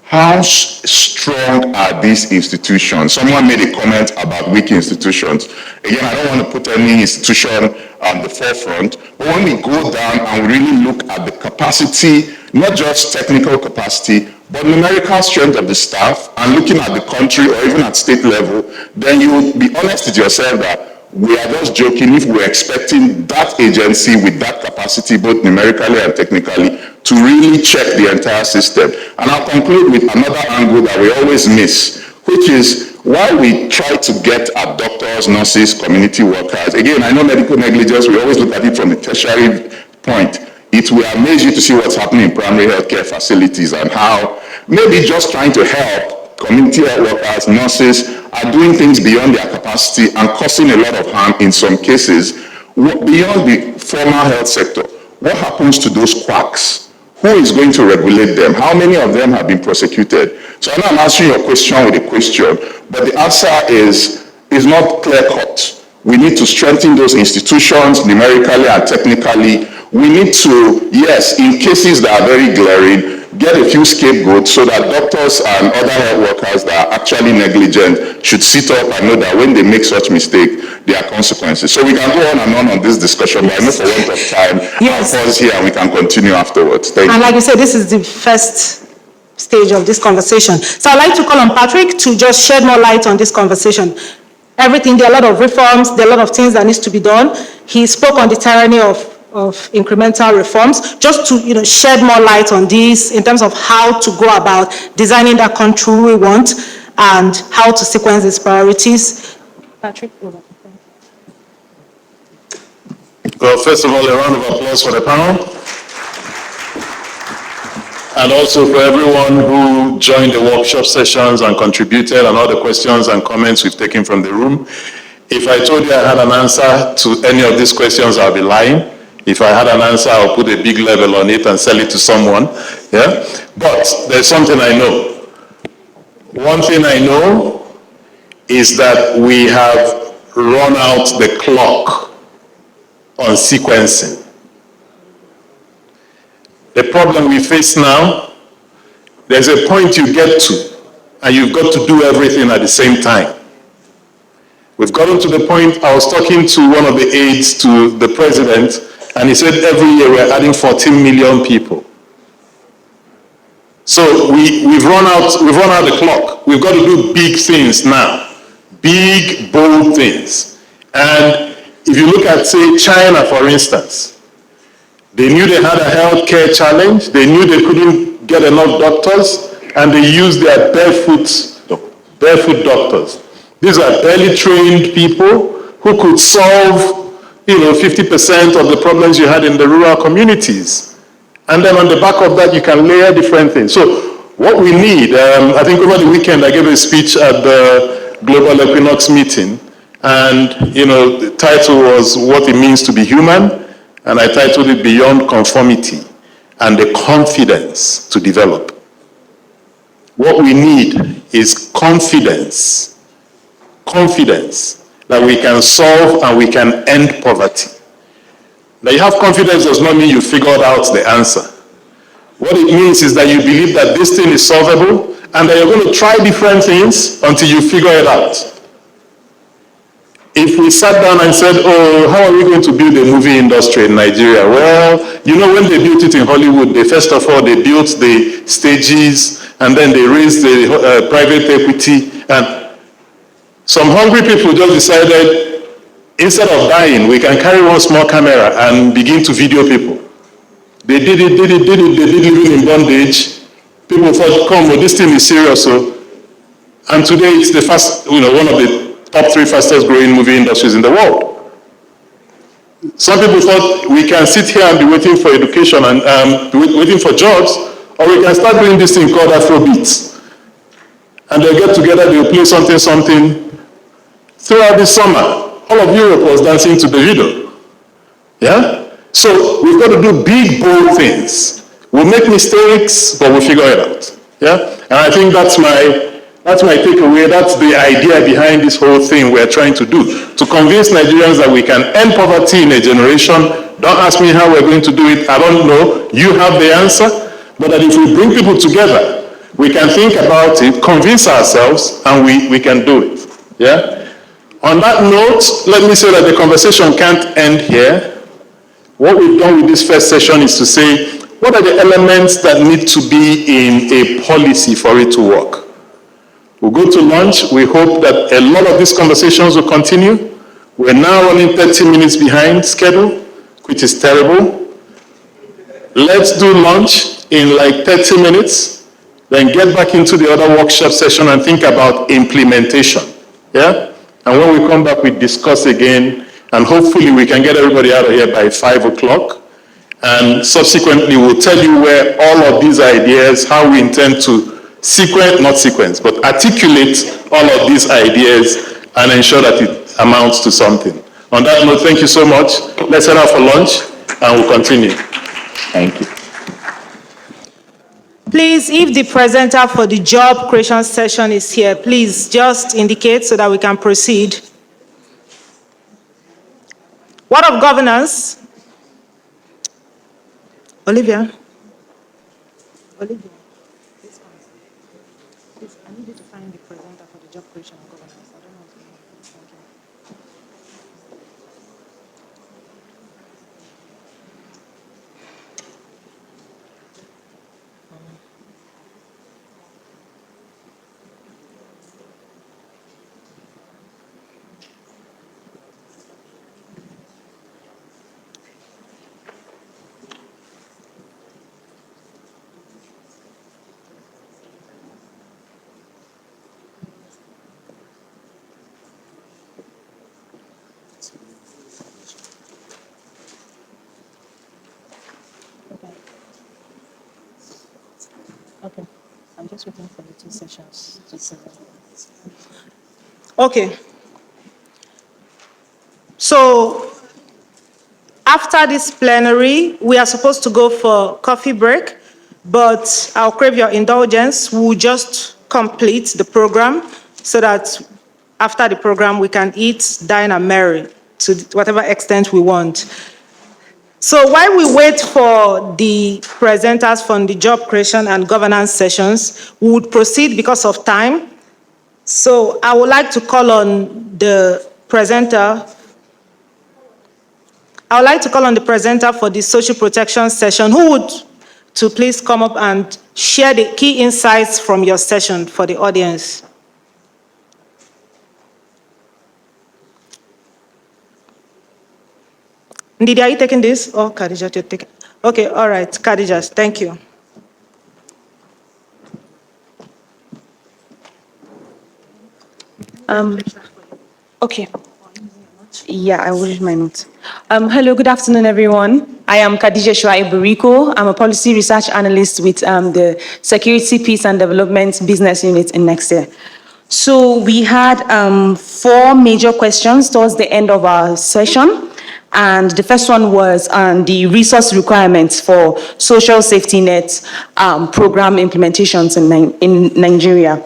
How strong are these institutions? Someone made a comment about weak institutions. Again, I don't want to put any institution on the forefront, but when we go down and really look at the capacity, not just technical capacity, but numerical strength of the staff, and looking at the country or even at state level, then you will be honest with yourself that we are just joking if we're expecting that agency with that capacity, both numerically and technically, to really check the entire system. And I'll conclude with another angle that we always miss, which is why we try to get at doctors, nurses, community workers. Again, I know medical negligence, we always look at it from the tertiary point. It will amaze you to see what's happening in primary healthcare facilities and how maybe just trying to help community health workers, nurses, are doing things beyond their capacity and causing a lot of harm in some cases. Beyond the formal health sector, what happens to those quacks? Who is going to regulate them? How many of them have been prosecuted? So I know I'm answering your question with a question, but the answer is not clear-cut. We need to strengthen those institutions numerically and technically. We need to, yes, in cases that are very glaring, get a few scapegoats so that doctors and other health workers that are actually negligent should sit up and know that when they make such mistake, there are consequences. So we can go on and on this discussion, but I know for want of time, yes, I'll pause here and we can continue afterwards. Thank you. And like you said, this is the first stage of this conversation. So I'd like to call on Patrick to just shed more light on this conversation. Everything, there are a lot of reforms, there are a lot of things that needs to be done. He spoke on the tyranny of incremental reforms, just to shed more light on this in terms of how to go about designing that country we want and how to sequence its priorities. Patrick, over. Well, first of all, a round of applause for the panel. And also for everyone who joined the workshop sessions and contributed and all the questions and comments we've taken from the room. If I told you I had an answer to any of these questions, I'll be lying. If I had an answer, I'll put a big label on it and sell it to someone. Yeah? But there's something I know. One thing I know is that we have run out the clock on sequencing. The problem we face now, there's a point you get to, and you've got to do everything at the same time. We've gotten to the point, I was talking to one of the aides to the president, and he said every year we're adding 14 million people. So we've run out the clock. We've got to do big things now. Big, bold things. And if you look at, say, China, for instance, they knew they had a healthcare challenge. They knew they couldn't get enough doctors, and they used their barefoot doctors. These are barely trained people who could solve 50% of the problems you had in the rural communities. And then on the back of that, you can layer different things. So what we need, I think over the weekend, I gave a speech at the Global Equinox meeting. And, the title was What It Means to Be Human. And I titled it Beyond Conformity and the Confidence to Develop. What we need is confidence. Confidence that we can solve and we can end poverty. That you have confidence does not mean you figured out the answer. What it means is that you believe that this thing is solvable and that you're going to try different things until you figure it out. If we sat down and said, oh, how are we going to build a movie industry in Nigeria? Well, when they built it in Hollywood, first of all, they built the stages and then they raised the private equity, and some hungry people just decided, instead of dying, we can carry one small camera and begin to video people. They did it, they did living in bondage. People thought, come, well, this thing is serious. So, and today it's the one of the top 3 fastest growing movie industries in the world. Some people thought we can sit here and be waiting for education and waiting for jobs, or we can start doing this thing called Afrobeats. And they'll get together, they'll play something. Throughout this summer, all of Europe was dancing to the video. Yeah? So we've got to do big, bold things. We'll make mistakes, but we'll figure it out. Yeah? And I think that's my takeaway. That's the idea behind this whole thing we're trying to do. To convince Nigerians that we can end poverty in a generation. Don't ask me how we're going to do it. I don't know. You have the answer. But that if we bring people together, we can think about it, convince ourselves, and we can do it. Yeah? On that note, let me say that the conversation can't end here. What we've done with this first session is to say, what are the elements that need to be in a policy for it to work? We'll go to lunch. We hope that a lot of these conversations will continue. We're now running 30 minutes behind schedule, which is terrible. Let's do lunch in like 30 minutes, then get back into the other workshop session and think about implementation. Yeah? And when we come back, we discuss again, and hopefully we can get everybody out of here by 5 o'clock. And subsequently, we'll tell you where all of these ideas, how we intend to but articulate all of these ideas and ensure that it amounts to something. On that note, thank you so much. Let's head out for lunch, and we'll continue. Thank you. Please, if the presenter for the job creation session is here, please just indicate so that we can proceed. What of governance? Olivia. Olivia. Please, I need you to find the presenter for the job creation and governance. I don't know what's going on. Thank you. Okay, I'm just waiting for the 2 sessions to present. Okay. So, after this plenary, we are supposed to go for coffee break, but I'll crave your indulgence. We'll just complete the program so that after the program, we can eat, dine, and marry to whatever extent we want. So while we wait for the presenters from the job creation and governance sessions, we would proceed because of time. So I would like to call on the presenter. I would like to call on the presenter for the social protection session, who would to please come up and share the key insights from your session for the audience. Ndidi, are you taking this? Oh, Khadija, you're taking. Okay, all right, Khadija, thank you. Okay. Yeah, I will read my notes. Hello, good afternoon, everyone. I am Khadija Shuaibu. I'm a policy research analyst with the Security, Peace and Development Business Unit in Nextia. So we had 4 major questions towards the end of our session. And the first one was on the resource requirements for social safety net program implementations in Nigeria.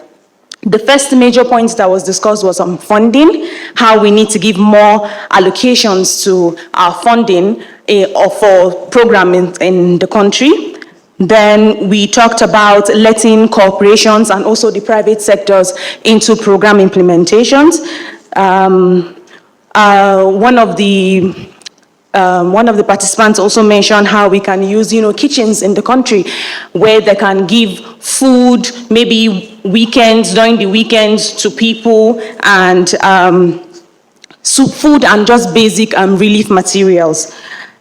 The first major point that was discussed was on funding, how we need to give more allocations to our funding for programming in the country. Then we talked about letting corporations and also the private sectors into program implementations. One of the participants also mentioned how we can use, kitchens in the country where they can give food, maybe during the weekends to people, and food and just basic relief materials.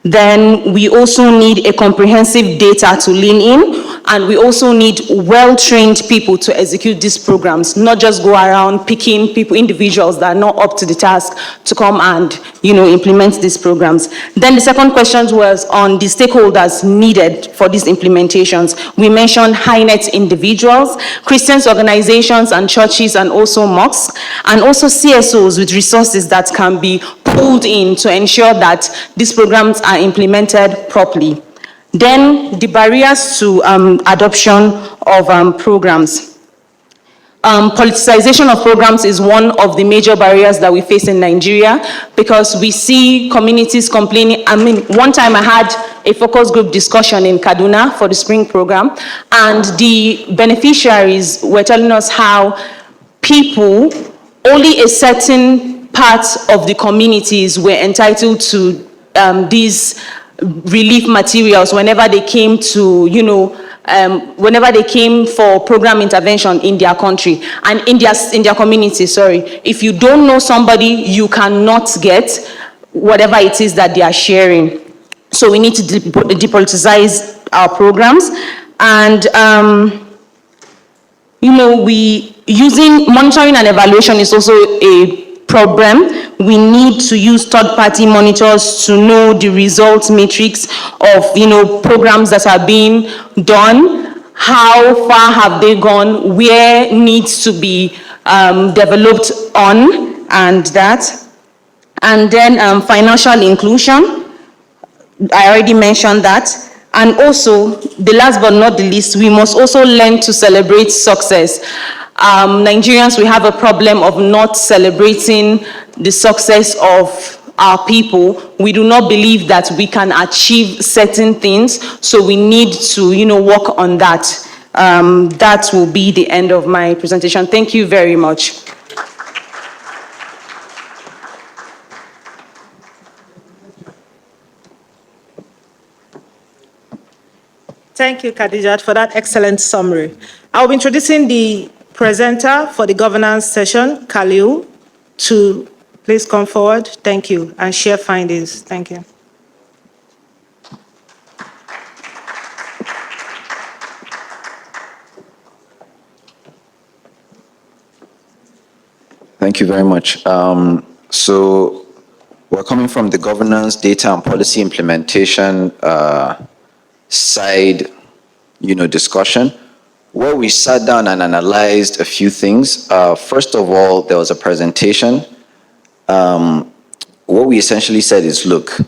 Then we also need a comprehensive data to lean in, and we also need well-trained people to execute these programs, not just go around picking people, individuals that are not up to the task to come and, implement these programs. Then the second question was on the stakeholders needed for these implementations. We mentioned high-net individuals, Christian organizations and churches, and also mosques, and also CSOs with resources that can be pulled in to ensure that these programs are implemented properly. Then the barriers to adoption of programs. Politicization of programs is one of the major barriers that we face in Nigeria, because we see communities complaining. One time I had a focus group discussion in Kaduna for the spring program, and the beneficiaries were telling us how people, only a certain part of the communities were entitled to these relief materials whenever they came to, whenever they came for program intervention in their country and in their community, sorry. If you don't know somebody, you cannot get whatever it is that they are sharing. So we need to depoliticize our programs. And, monitoring and evaluation is also a problem. We need to use third-party monitors to know the results matrix of, programs that are being done, how far have they gone, where needs to be developed on, and that. And then financial inclusion, I already mentioned that. And also, the last but not the least, we must also learn to celebrate success. Nigerians, we have a problem of not celebrating the success of our people. We do not believe that we can achieve certain things, so we need to, work on that. That will be the end of my presentation. Thank you very much. Thank you, Khadijat, for that excellent summary. I'll be introducing the presenter for the governance session, Khalil, to please come forward. Thank you, and share findings. Thank you. Thank you very much. So we're coming from the governance, data, and policy implementation side, discussion, where we sat down and analyzed a few things. First of all, there was a presentation. What we essentially said is, look,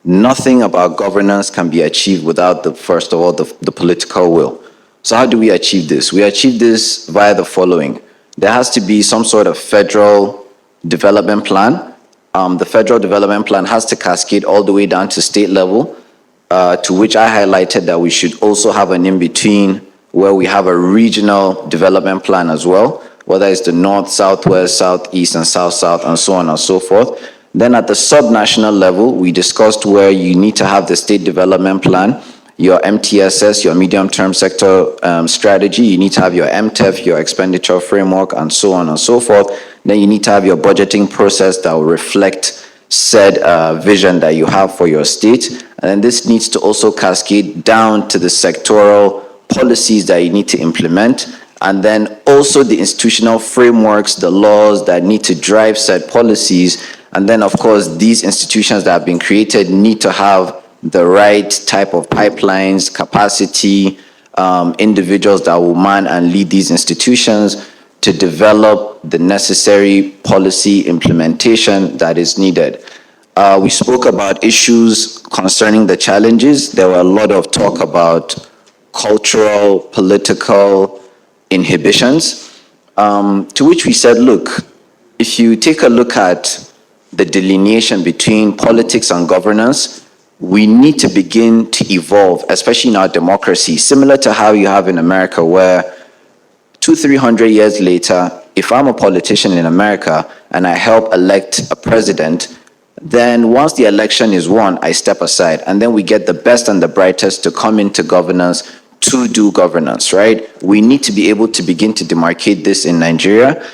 nothing about governance can be achieved without first of all, the political will. So how do we achieve this? We achieve this via the following. There has to be some sort of federal development plan. The federal development plan has to cascade all the way down to state level, to which I highlighted that we should also have an in-between where we have a regional development plan as well, whether it's the north, southwest, southeast, and south-south, and so on and so forth. Then at the sub-national level, we discussed where you need to have the state development plan, your MTSS, your medium-term sector strategy, you need to have your MTEF, your expenditure framework, and so on and so forth. Then you need to have your budgeting process that will reflect said vision that you have for your state. And then this needs to also cascade down to the sectoral policies that you need to implement, and then also the institutional frameworks, the laws that need to drive said policies. And then, of course, these institutions that have been created need to have the right type of pipelines, capacity, individuals that will man and lead these institutions to develop the necessary policy implementation that is needed. We spoke about issues concerning the challenges. There were a lot of talk about cultural, political inhibitions, to which we said, look, if you take a look at the delineation between politics and governance, we need to begin to evolve, especially in our democracy, similar to how you have in America, where 200-300 years later, if I'm a politician in America and I help elect a president, then once the election is won, I step aside, and then we get the best and the brightest to come into governance to do governance, right? We need to be able to begin to demarcate this in Nigeria.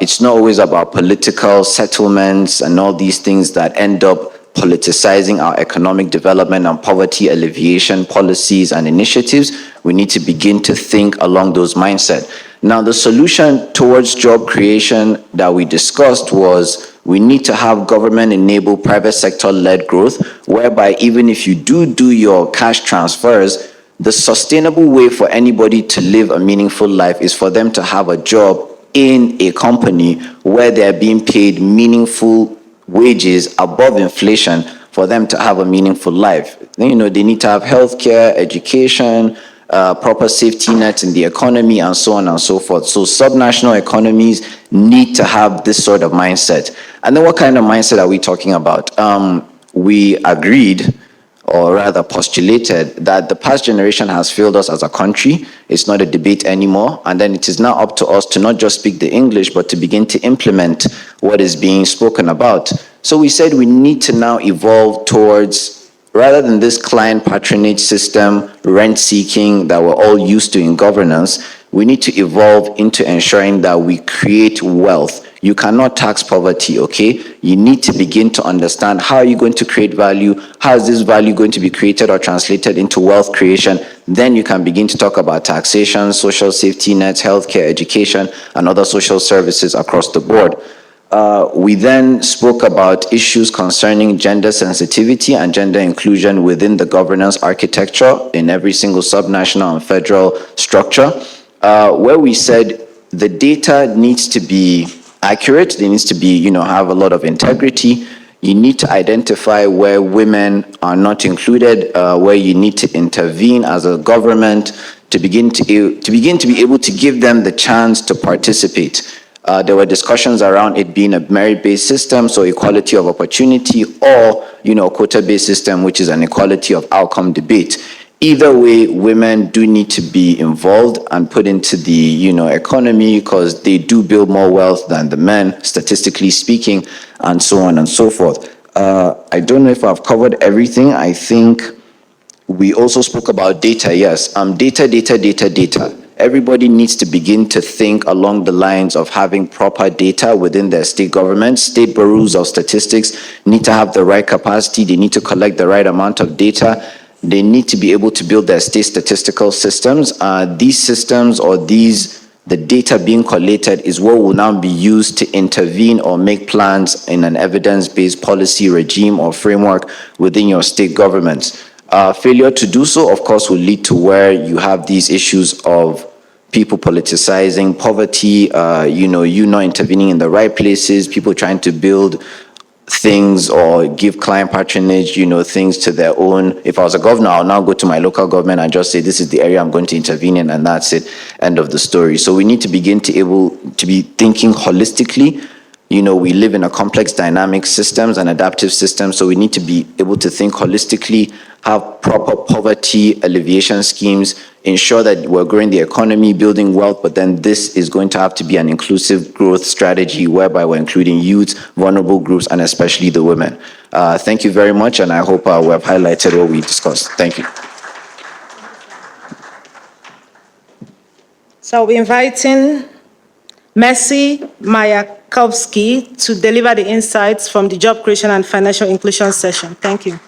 It's not always about political settlements and all these things that end up politicizing our economic development and poverty alleviation policies and initiatives, we need to begin to think along those mindsets. Now, the solution towards job creation that we discussed was we need to have government-enabled private sector-led growth, whereby even if you do your cash transfers, the sustainable way for anybody to live a meaningful life is for them to have a job in a company where they're being paid meaningful wages above inflation for them to have a meaningful life. You know, they need to have healthcare, education, proper safety nets in the economy, and so on and so forth. So subnational economies need to have this sort of mindset. And then what kind of mindset are we talking about? We agreed, or rather postulated, that the past generation has failed us as a country. It's not a debate anymore. And then it is now up to us to not just speak the English, but to begin to implement what is being spoken about. So we said we need to now evolve towards, rather than this client patronage system, rent seeking that we're all used to in governance, we need to evolve into ensuring that we create wealth. You cannot tax poverty, okay? You need to begin to understand how are you going to create value, how is this value going to be created or translated into wealth creation. Then you can begin to talk about taxation, social safety nets, healthcare, education, and other social services across the board. We then spoke about issues concerning gender sensitivity and gender inclusion within the governance architecture in every single subnational and federal structure, where we said the data needs to be accurate, there needs to be, have a lot of integrity. You need to identify where women are not included, where you need to intervene as a government to begin to be able to give them the chance to participate. There were discussions around it being a merit-based system, so equality of opportunity, or quota-based system, which is an equality of outcome debate. Either way, women do need to be involved and put into the economy, because they do build more wealth than the men, statistically speaking, and so on and so forth. I don't know if I've covered everything. I think we also spoke about data. Yes, data. Everybody needs to begin to think along the lines of having proper data within their state government. State bureaus of statistics need to have the right capacity. They need to collect the right amount of data. They need to be able to build their state statistical systems. These systems, or the data being collated, is what will now be used to intervene or make plans in an evidence-based policy regime or framework within your state governments. Failure to do so, of course, will lead to where you have these issues of people politicizing poverty, you not intervening in the right places, people trying to build things or give client patronage, things to their own. If I was a governor, I'll now go to my local government and just say, this is the area I'm going to intervene in, and that's it, end of the story. So we need to begin to be thinking holistically. We live in a complex dynamic systems and adaptive systems, so we need to be able to think holistically, have proper poverty alleviation schemes, ensure that we're growing the economy, building wealth, but then this is going to have to be an inclusive growth strategy whereby we're including youth, vulnerable groups, and especially the women. Thank you very much, and I hope we have highlighted what we discussed. Thank you. So I'll be inviting Mercy Mayakovsky to deliver the insights from the Job Creation and Financial Inclusion session. Thank you.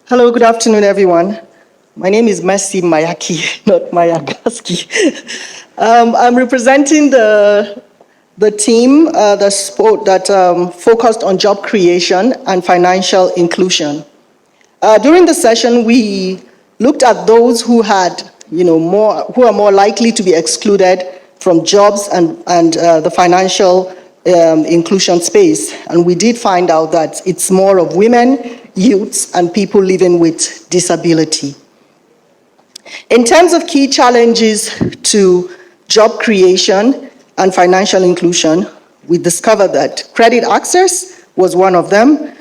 Hello, good afternoon, everyone. My name is Mercy Mayaki, not Mayagaski. I'm representing the team that focused on job creation and financial inclusion. During the session, we looked at those who had, who are more likely to be excluded from jobs and the financial inclusion space. And we did find out that it's more of women, youths, and people living with disability. In terms of key challenges to job creation and financial inclusion, we discovered that credit access was one of them,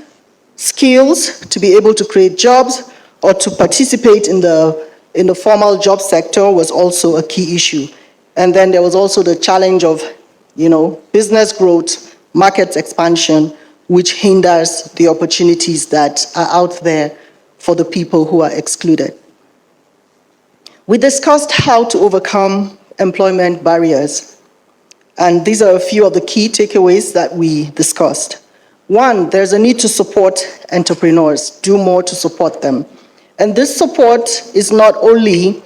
skills to be able to create jobs or to participate in the formal job sector was also a key issue. And then there was also the challenge of, business growth, market expansion, which hinders the opportunities that are out there for the people who are excluded. We discussed how to overcome employment barriers, and these are a few of the key takeaways that we discussed. One, there's a need to support entrepreneurs, do more to support them. And this support is not only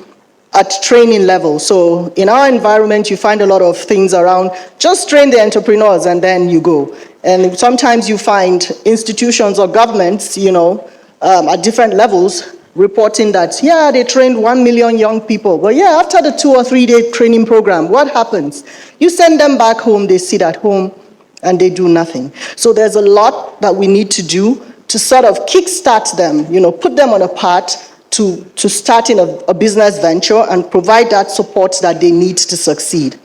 at training level. So in our environment, you find a lot of things around, just train the entrepreneurs and then you go. And sometimes you find institutions or governments, at different levels, reporting that, yeah, they trained 1 million young people. But yeah, after the 2 or 3 day training program, what happens? You send them back home, they sit at home, and they do nothing. So there's a lot that we need to do to sort of kickstart them, put them on a path to starting a business venture and provide that support that they need to succeed.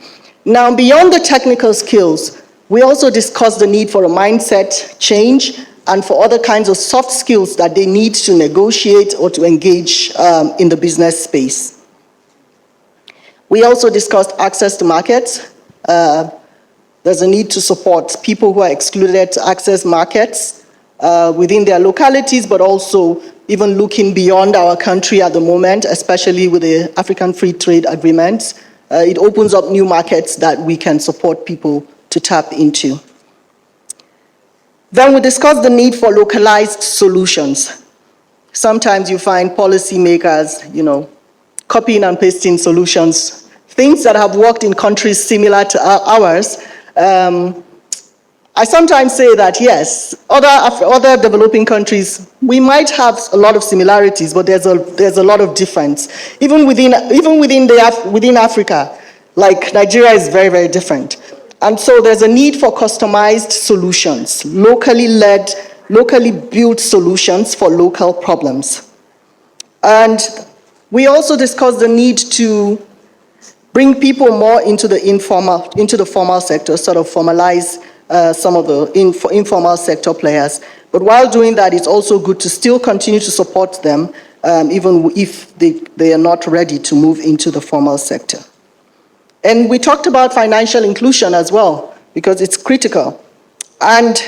Now, beyond the technical skills, we also discussed the need for a mindset change and for other kinds of soft skills that they need to negotiate or to engage in the business space. We also discussed access to markets. There's a need to support people who are excluded to access markets within their localities, but also even looking beyond our country at the moment, especially with the African Free Trade Agreements. It opens up new markets that we can support people to tap into. Then we discussed the need for localized solutions. Sometimes you find policymakers, copying and pasting solutions, things that have worked in countries similar to ours. I sometimes say that, yes, other developing countries, we might have a lot of similarities, but there's a lot of difference. Even within Africa, like Nigeria is very, very different. And so there's a need for customized solutions, locally led, locally built solutions for local problems. And we also discussed the need to bring people more into the formal sector, sort of formalize some of the informal sector players. But while doing that, it's also good to still continue to support them, even if they are not ready to move into the formal sector. And we talked about financial inclusion as well, because it's critical. And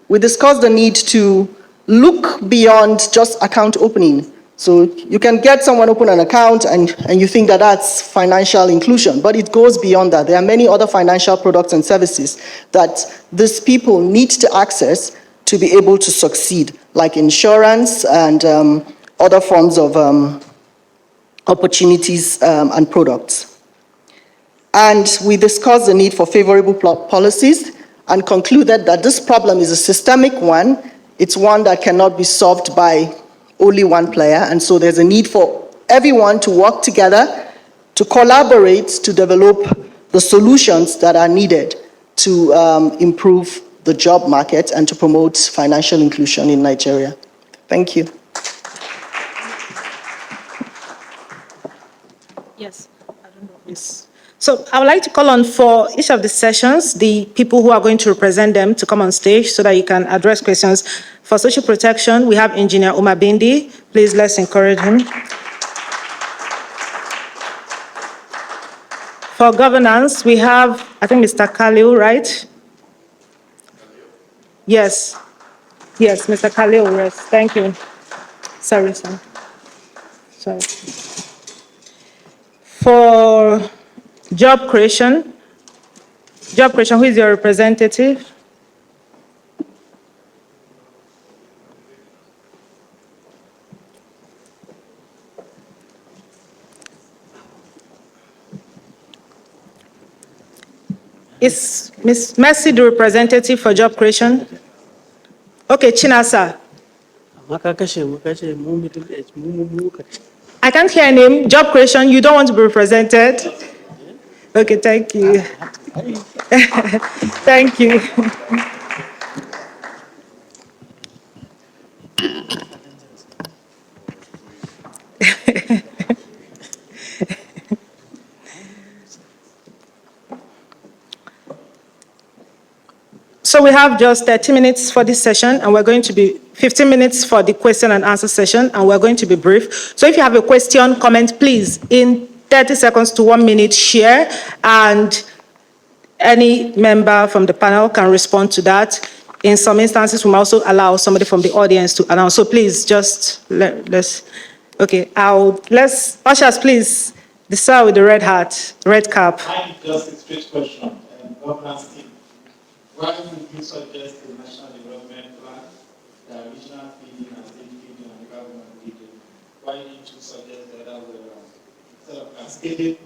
we discussed the need to look beyond just account opening. So you can get someone open an account and you think that that's financial inclusion, but it goes beyond that. There are many other financial products and services that these people need to access to be able to succeed, like insurance and other forms of opportunities and products. And we discussed the need for favorable policies and concluded that this problem is a systemic one. It's one that cannot be solved by only one player, and so there's a need for everyone to work together, to collaborate, to develop the solutions that are needed to improve the job market and to promote financial inclusion in Nigeria. Thank you. Yes, I don't know this. So I would like to call on for each of the sessions, the people who are going to represent them to come on stage so that you can address questions. For social protection, we have Engineer Omar Bindi. Please, let's encourage him. For governance, we have, I think, Mr. Khalil, right? Yes. Yes, Mr. Khalil, yes. Thank you. Sorry, sir. Sorry. For job creation, who is your representative? Is Ms. Mercy the representative for job creation? Okay, Chinasa. I can't hear a name. Job creation, you don't want to be represented? Okay, thank you. Thank you. So we have just 30 minutes for this session, and we're going to be 15 minutes for the question and answer session, and we're going to be brief. So if you have a question, comment, please, in 30 seconds to 1 minute, share, and any member from the panel can respond to that. in some instances, we might also allow somebody from the audience to announce. So please, just let's, okay, ushers, please, the sir with the red hat, red cap. Mine is just a straight question, governance team. Why would you suggest a national development plan, regional feeding and state feeding and government feeding? Why didn't you suggest the other way around? Instead of cascading,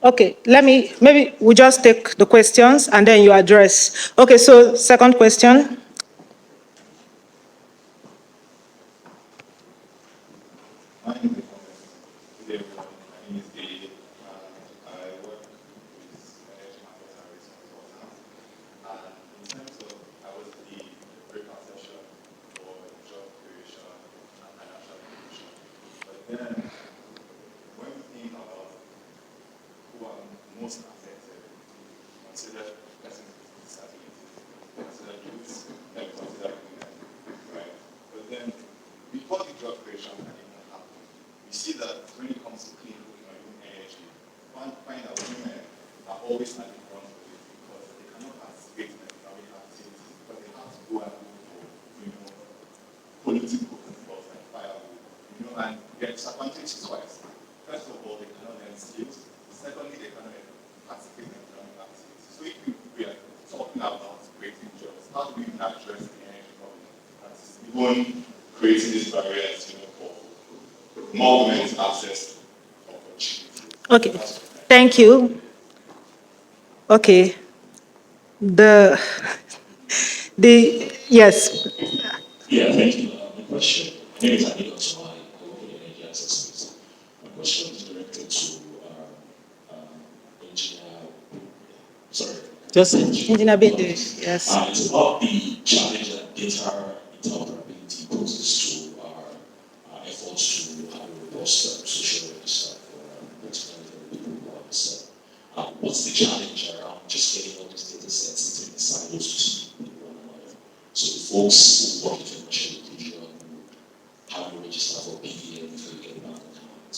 Okay, maybe we just take the questions and then you address. Okay, so second question. Most affected, consider persons with disabilities, consider youths, and consider women, right? But then, before the job creation can even happen, we see that when it comes to clean energy, one find that women are always at the front of it because they cannot participate in economic activities, but they have to go and look for, political controls like firewood, and they're disadvantaged twice. First of all, they cannot learn skills. Secondly, they cannot participate in economic activities. So if we are talking about creating jobs, how do we address the energy problem? That's even creating these barriers, for more women's access to opportunities. Okay, thank you. Okay, yes. Yeah, thank you. My question, my name is Anil Otsumai. I work in the energy access space. My question is directed to Engineer Binde, yes. It's about the challenge that data interoperability poses to our efforts to have a robust social register for particularly people who understand. What's the challenge around just getting all these data sets into the silos to speak with one another? So the folks who work in financial inclusion have a register for PDM if you get a bank account.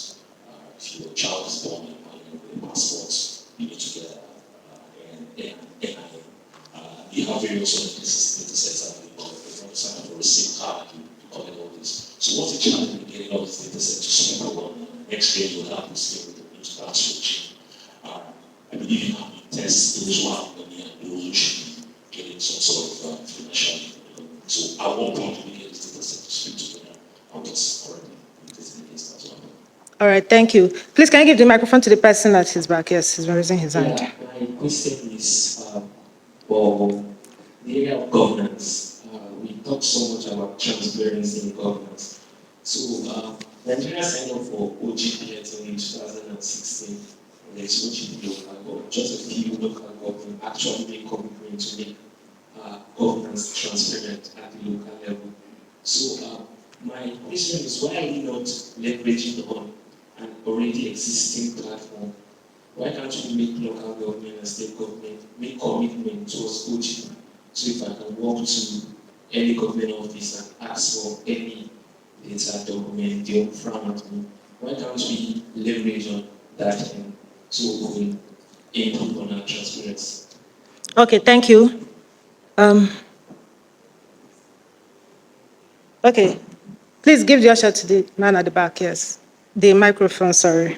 If your child is born with a passport, you need to get NIN. You have various other data sets that you collect. If you want to sign up for a SIM card, you collect all this. So what's the challenge in getting all these data sets to speak with one another? Next year you'll have this thing with the new start switching. I believe you have to test those who have money and those who should be getting some sort of financial. So at what point do we get this data set to speak together? How does already this as well? All right, thank you. Please, can you give the microphone to the person at his back? Yes, he's raising his hand. My question is for the area of governance. We talk so much about transparency in governance. So Nigeria signed up for OGPS in 2016. There's OGP local government. Just a few local government actually make commitment to make governance transparent at the local level. So my question is, why are we not leveraging on an already existing platform? Why can't we make local government and state government make commitment towards OGP? So if I can walk to any government office and ask for any data document, they will frown at me. Why can't we leverage on that so we can improve on our transparency? Okay, thank you. Okay, please give the usher to the man at the back, yes. The microphone, sorry.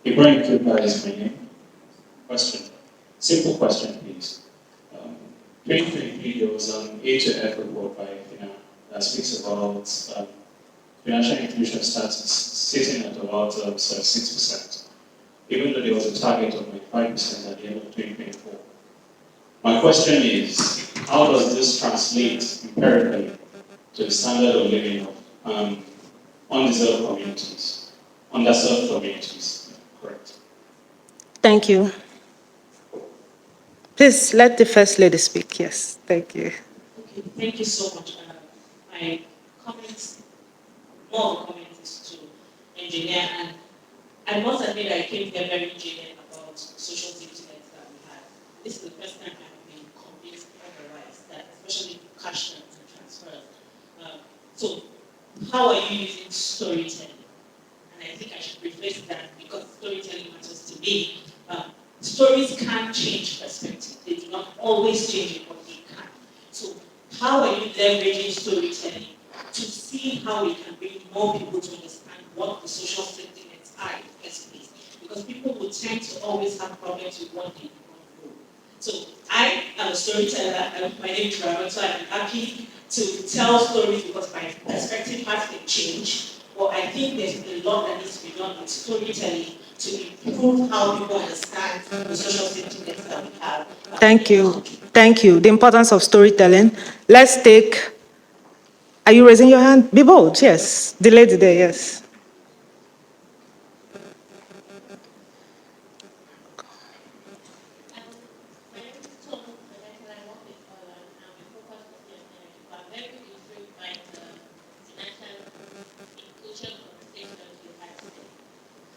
Ibrahim Kuba is my name. Question. Simple question, please. 2023, there was an A to F report by FINA that speaks about financial inclusion status sitting at about 6%, even though there was a target of 5% at the end of 2024. My question is, how does this translate empirically to the standard of living of undeserved communities, underserved communities? Correct. Thank you. Please let the First Lady speak. Yes, thank you. Okay, thank you so much. My comments, more comment is to engineer, and I must admit I came here very jaded about social safety nets that we had. This is the first time I've been convinced otherwise, that especially cash and transfers. So how are you using storytelling? And I think I should rephrase that because storytelling matters to me. Stories can change always changing what they can. So how are you leveraging storytelling to see how we can bring more people to understand what the social safety nets are in the first place? Because people will tend to always have problems with what they don't know. So I am a storyteller. My name is Robert, so I'm happy to tell stories because my perspective has been changed. But I think there's a lot that needs to be done with storytelling to improve how people understand the social safety nets that we have. Thank you. Thank you. The importance of storytelling. Let's take, are you raising your hand? Be bold, yes. The lady there, yes.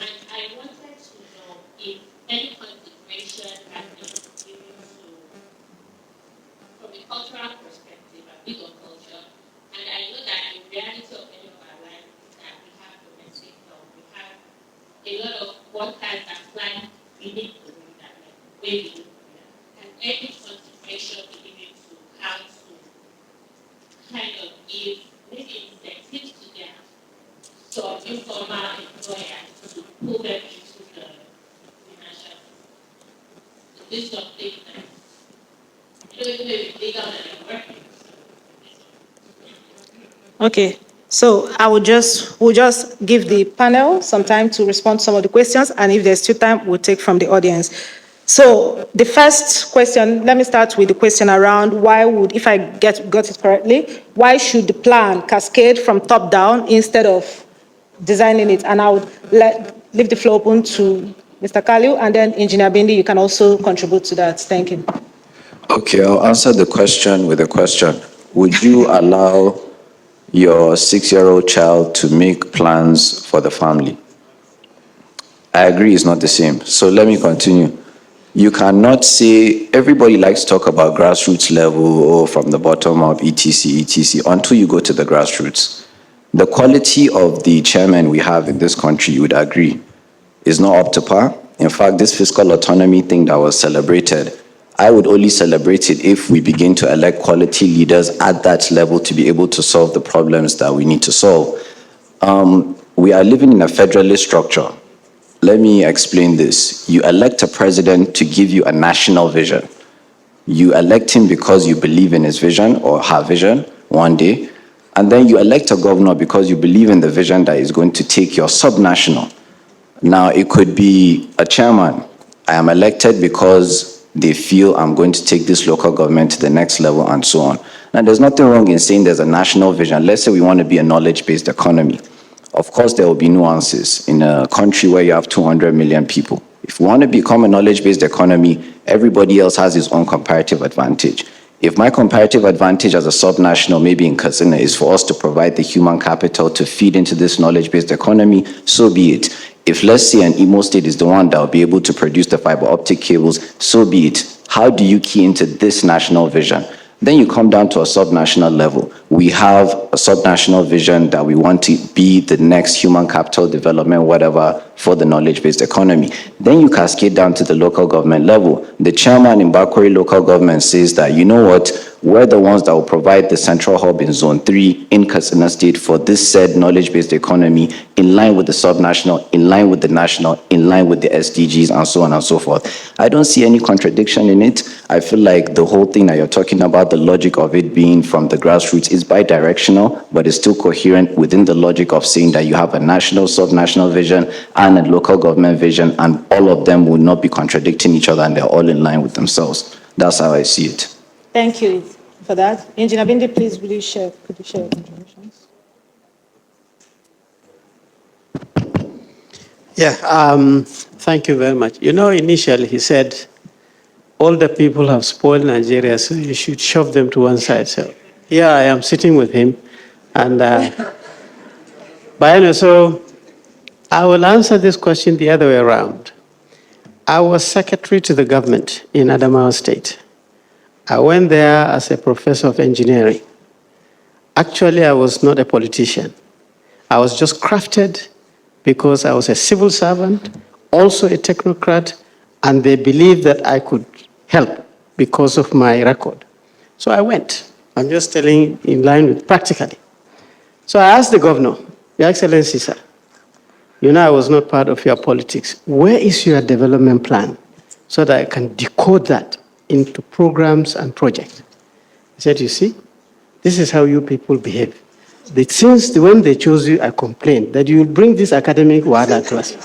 And I wanted to know if any consideration has been given to, from a cultural perspective, a big of culture, and I know that in reality of many of our lives is that we have domestic help, we have a lot of workers that fly beneath the radar, like way beneath the radar. And any consideration be given to how to kind of give maybe incentives to their so informal employers to pull them into the financial. This is something that you know, even if it's legal and they're working. Okay, so we'll just give the panel some time to respond to some of the questions, and if there's still time, we'll take from the audience. So the first question, let me start with the question around why would, if I got it correctly, why should the plan cascade from top down instead of designing it? And I would leave the floor open to Mr. Kaliu, and then Engineer Bindi, you can also contribute to that. Thank you. Okay, I'll answer the question with a question. Would you allow your 6-year-old child to make plans for the family? I agree it's not the same. So let me continue. You cannot say, everybody likes to talk about grassroots level or from the bottom up, etc., until you go to the grassroots. The quality of the chairman we have in this country, you would agree, is not up to par. In fact, this fiscal autonomy thing that was celebrated, I would only celebrate it if we begin to elect quality leaders at that level to be able to solve the problems that we need to solve. We are living in a federalist structure. Let me explain this. You elect a president to give you a national vision. You elect him because you believe in his vision or her vision one day, and then you elect a governor because you believe in the vision that is going to take your subnational. Now, it could be a chairman. I am elected because they feel I'm going to take this local government to the next level and so on. Now, there's nothing wrong in saying there's a national vision. Let's say we want to be a knowledge-based economy. Of course, there will be nuances in a country where you have 200 million people. If we want to become a knowledge-based economy, everybody else has his own comparative advantage. If my comparative advantage as a subnational, maybe in Katsina, is for us to provide the human capital to feed into this knowledge-based economy, so be it. If, let's say, an Imo State is the one that will be able to produce the fiber optic cables, so be it. How do you key into this national vision? Then you come down to a subnational level. We have a subnational vision that we want to be the next human capital development, whatever, for the knowledge-based economy. Then you cascade down to the local government level. The chairman in Bakori local government says that, you know what, we're the ones that will provide the central hub in Zone 3 in Katsina State for this said knowledge-based economy in line with the subnational, in line with the national, in line with the SDGs, and so on and so forth. I don't see any contradiction in it. I feel like the whole thing that you're talking about, the logic of it being from the grassroots, is bi-directional, but it's still coherent within the logic of saying that you have a national, subnational vision and a local government vision, and all of them will not be contradicting each other, and they're all in line with themselves. That's how I see it. Thank you for that. Engineer Bindi, please, could you share your contributions? Yeah, thank you very much. You know, initially he said, all the people have spoiled Nigeria, so you should shove them to one side. So here I am sitting with him. And but anyway, so I will answer this question the other way around. I was secretary to the government in Adamawa State. I went there as a professor of engineering. Actually, I was not a politician. I was just crafted because I was a civil servant, also a technocrat, and they believed that I could help because of my record. So I went. I'm just telling in line with practically. So I asked the governor, Your Excellency, sir, you know I was not part of your politics. Where is your development plan so that I can decode that into programs and projects? He said, you see, this is how you people behave. Since when they chose you, I complained that you will bring this academic wada to us.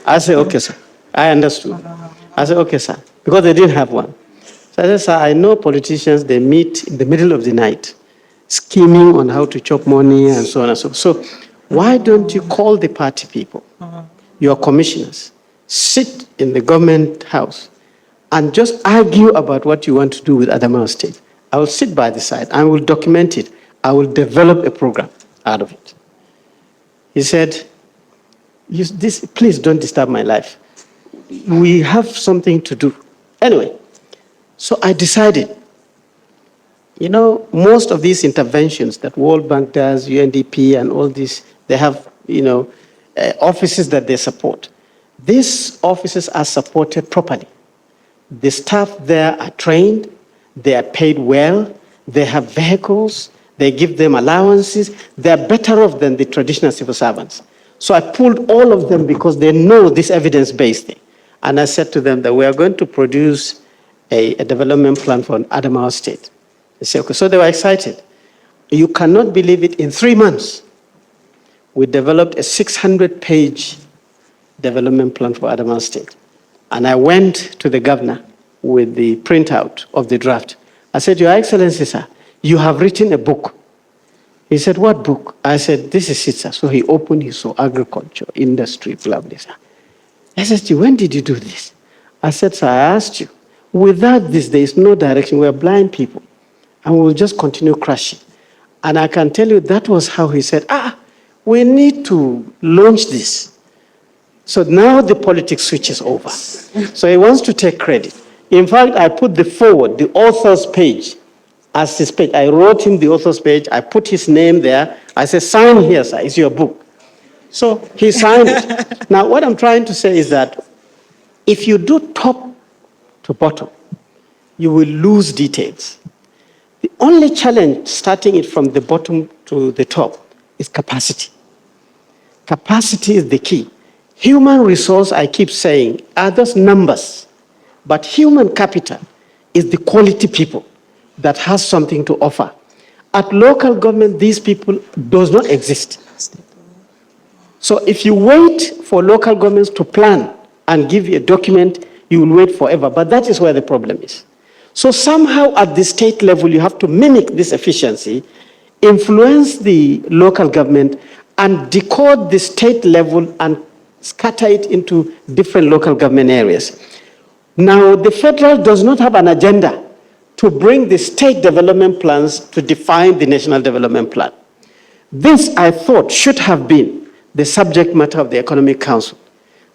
I said, okay, sir. I understood. I said, okay, sir, because they didn't have one. So I said, sir, I know politicians, they meet in the middle of the night, scheming on how to chop money and so on and so forth. So why don't you call the party people, your commissioners, sit in the government house and just argue about what you want to do with Adamawa State? I will sit by the side, I will document it, I will develop a program out of it. He said, please don't disturb my life. We have something to do. Anyway, so I decided, you know, most of these interventions that World Bank does, UNDP and all this, they have, offices that they support. These offices are supported properly. The staff there are trained, they are paid well, they have vehicles, they give them allowances, they are better off than the traditional civil servants. So I pulled all of them because they know this evidence-based thing. And I said to them that we are going to produce a development plan for Adamawa State. They said, okay. So they were excited. You cannot believe it, in 3 months, we developed a 600-page development plan for Adamawa State. And I went to the governor with the printout of the draft. I said, Your Excellency, sir, you have written a book. He said, what book? I said, this is it, sir. So he opened, he saw agriculture, industry, blah, blah, sir. I said, when did you do this? I said, sir, I asked you. Without this, there is no direction. We're blind people. And we will just continue crashing. And I can tell you that was how he said, we need to launch this. So now the politics switches over. So he wants to take credit. In fact, I put the forward, the author's page, as his page. I wrote him the author's page. I put his name there. I said, sign here, sir. It's your book. So he signed it. Now, what I'm trying to say is that if you do top to bottom, you will lose details. The only challenge, starting it from the bottom to the top, is capacity. Capacity is the key. Human resource, I keep saying, are just numbers. But human capital is the quality people that has something to offer. At local government, these people does not exist. So if you wait for local governments to plan and give you a document, you will wait forever. But that is where the problem is. So somehow at the state level, you have to mimic this efficiency, influence the local government, and decode the state level and scatter it into different local government areas. Now, the federal does not have an agenda to bring the state development plans to define the national development plan. This, I thought, should have been the subject matter of the Economic Council.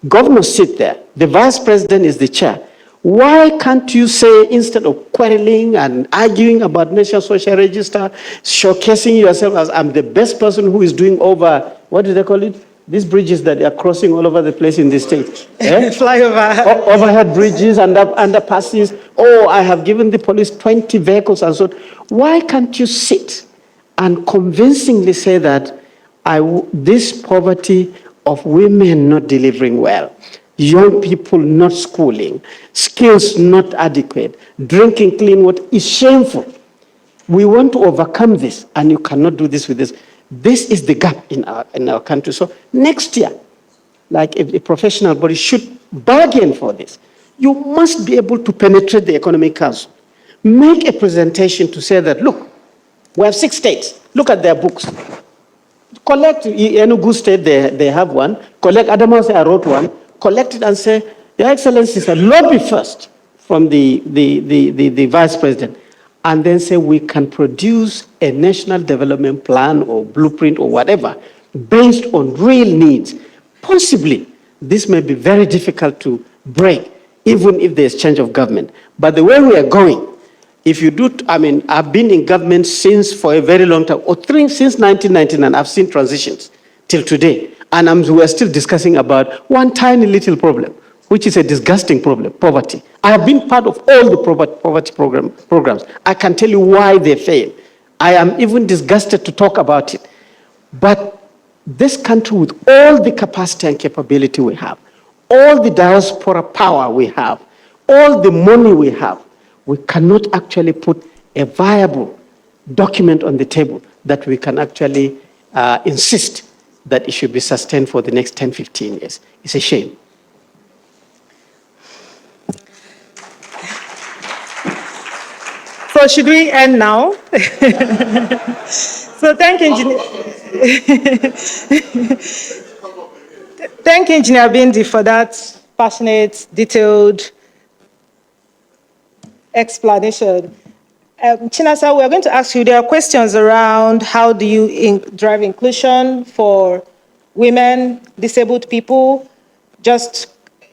Governors sit there. The vice president is the chair. Why can't you say, instead of quarreling and arguing about National Social Register, showcasing yourself as I'm the best person who is doing over, what do they call it? These bridges that are crossing all over the place in the state. Flyover. Overhead bridges and underpasses. Oh, I have given the police 20 vehicles and so on. Why can't you sit and convincingly say that this poverty of women not delivering well, young people not schooling, skills not adequate, drinking clean water is shameful. We want to overcome this, and you cannot do this with this. This is the gap in our country. So next year, like a professional body should bargain for this. You must be able to penetrate the Economic Council. Make a presentation to say that, look, we have 6 states. Look at their books. Collect Enugu State, they have one. Collect Adamawa State, I wrote one. Collect it and say, Your Excellency, sir, lobby first from the Vice President. And then say we can produce a national development plan or blueprint or whatever based on real needs. Possibly, this may be very difficult to break, even if there's change of government. But the way we are going, if you do, I've been in government for a very long time, since 1999, I've seen transitions till today. And we're still discussing about one tiny little problem. which is a disgusting problem, poverty. I have been part of all the poverty programs. I can tell you why they fail. I am even disgusted to talk about it. But this country, with all the capacity and capability we have, all the diaspora power we have, all the money we have, we cannot actually put a viable document on the table that we can actually insist that it should be sustained for the next 10, 15 years. It's a shame. So should we end now? So thank Engineer. Thank Engineer Bindi for that passionate, detailed explanation. Chinasa, we're going to ask you, there are questions around how do you drive inclusion for women, disabled people, just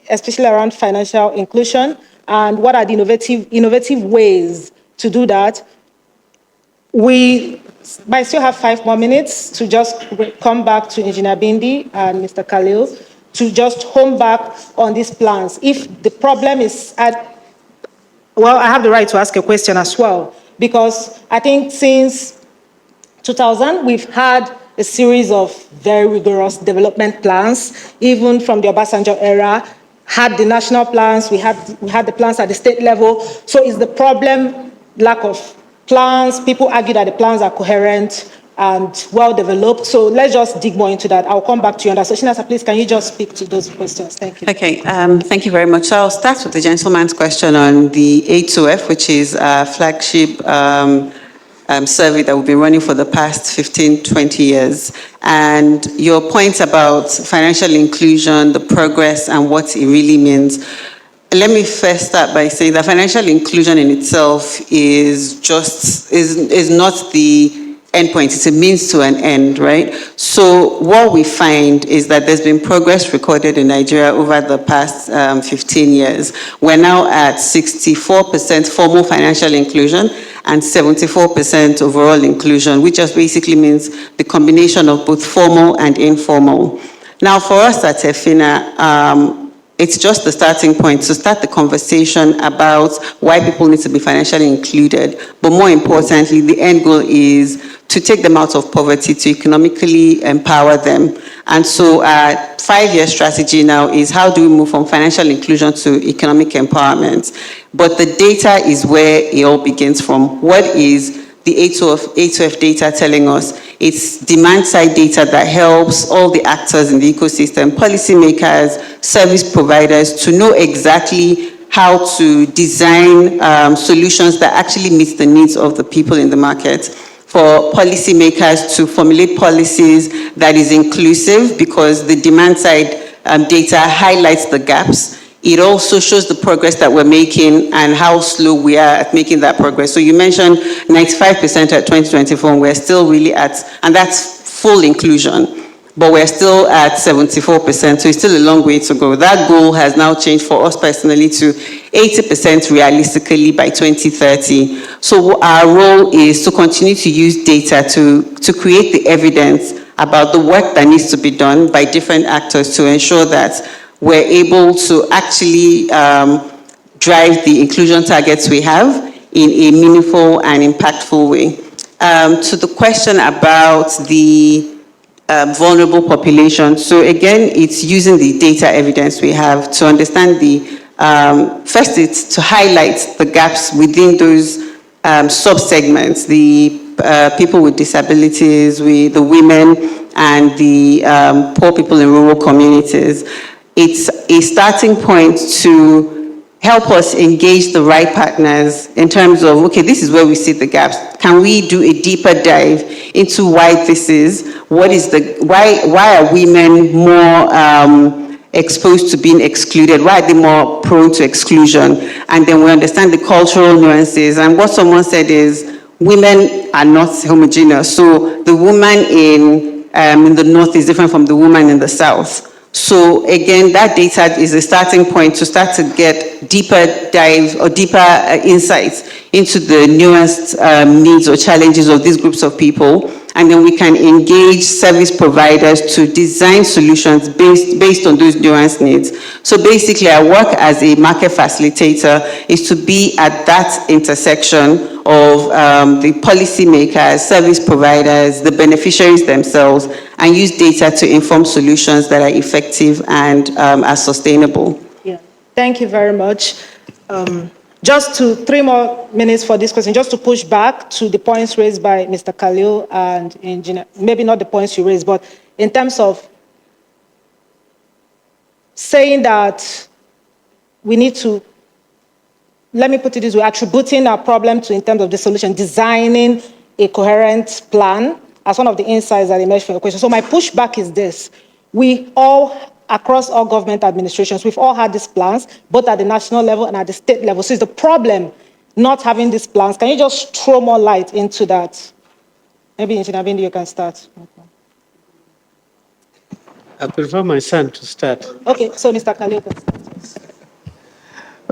especially around financial inclusion, and what are the innovative ways to do that. We might still have 5 more minutes to just come back to Engineer Bindi and Mr. Khalil to just home back on these plans. If the problem is well, I have the right to ask a question as well, because I think since 2000, we've had a series of very rigorous development plans, even from the Obasanjo era, had the national plans, we had the plans at the state level. So is the problem lack of plans? People argue that the plans are coherent and well-developed. So let's just dig more into that. I'll come back to you on that. So Shinasa, please, can you just speak to those questions? Thank you. Okay, thank you very much. So I'll start with the gentleman's question on the A2F, which is a flagship survey that we've been running for the past 15, 20 years. And your point about financial inclusion, the progress, and what it really means. Let me first start by saying that financial inclusion in itself is not the endpoint, it's a means to an end, right? So what we find is that there's been progress recorded in Nigeria over the past 15 years. We're now at 64% formal financial inclusion and 74% overall inclusion, which just basically means the combination of both formal and informal. Now for us at EFINA, it's just the starting point to start the conversation about why people need to be financially included. But more importantly, the end goal is to take them out of poverty, to economically empower them. And so our 5-year strategy now is how do we move from financial inclusion to economic empowerment? But the data is where it all begins from. What is the A2F data telling us? It's demand-side data that helps all the actors in the ecosystem, policymakers, service providers, to know exactly how to design solutions that actually meet the needs of the people in the market. For policymakers to formulate policies that is inclusive, because the demand-side data highlights the gaps. It also shows the progress that we're making and how slow we are at making that progress. So you mentioned 95% at 2024, and we're still really and that's full inclusion, but we're still at 74%, so it's still a long way to go. That goal has now changed for us personally to 80% realistically by 2030. So our role is to continue to use data to create the evidence about the work that needs to be done by different actors to ensure that we're able to actually drive the inclusion targets we have in a meaningful and impactful way. To the question about the vulnerable population, so again, it's using the data evidence we have to understand first it's to highlight the gaps within those sub-segments, the people with disabilities, the women, and the poor people in rural communities. It's a starting point to help us engage the right partners in terms of, okay, this is where we see the gaps. Can we do a deeper dive into why this is? Why are women more exposed to being excluded? Why are they more prone to exclusion? And then we understand the cultural nuances. And what someone said is, women are not homogeneous. So the woman in the north is different from the woman in the south. So again, that data is a starting point to start to get deeper dives or deeper insights into the nuanced needs or challenges of these groups of people. and then we can engage service providers to design solutions based on those nuanced needs. So basically, I work as a market facilitator is to be at that intersection of the policymakers, service providers, the beneficiaries themselves, and use data to inform solutions that are effective and are sustainable. Yeah. Thank you very much. Just 3 more minutes for this question, just to push back to the points raised by Mr. Khalil and Engineer, maybe not the points you raised, but in terms of saying that we need to, let me put it this way, attributing our problem to in terms of the solution, designing a coherent plan as one of the insights that emerged from your question. So my pushback is this. We all, across all government administrations, we've all had these plans, both at the national level and at the state level. So is the problem not having these plans? Can you just throw more light into that? Maybe Engineer Bindi, you can start. I prefer my son to start. Okay, so Mr. Khalil can start.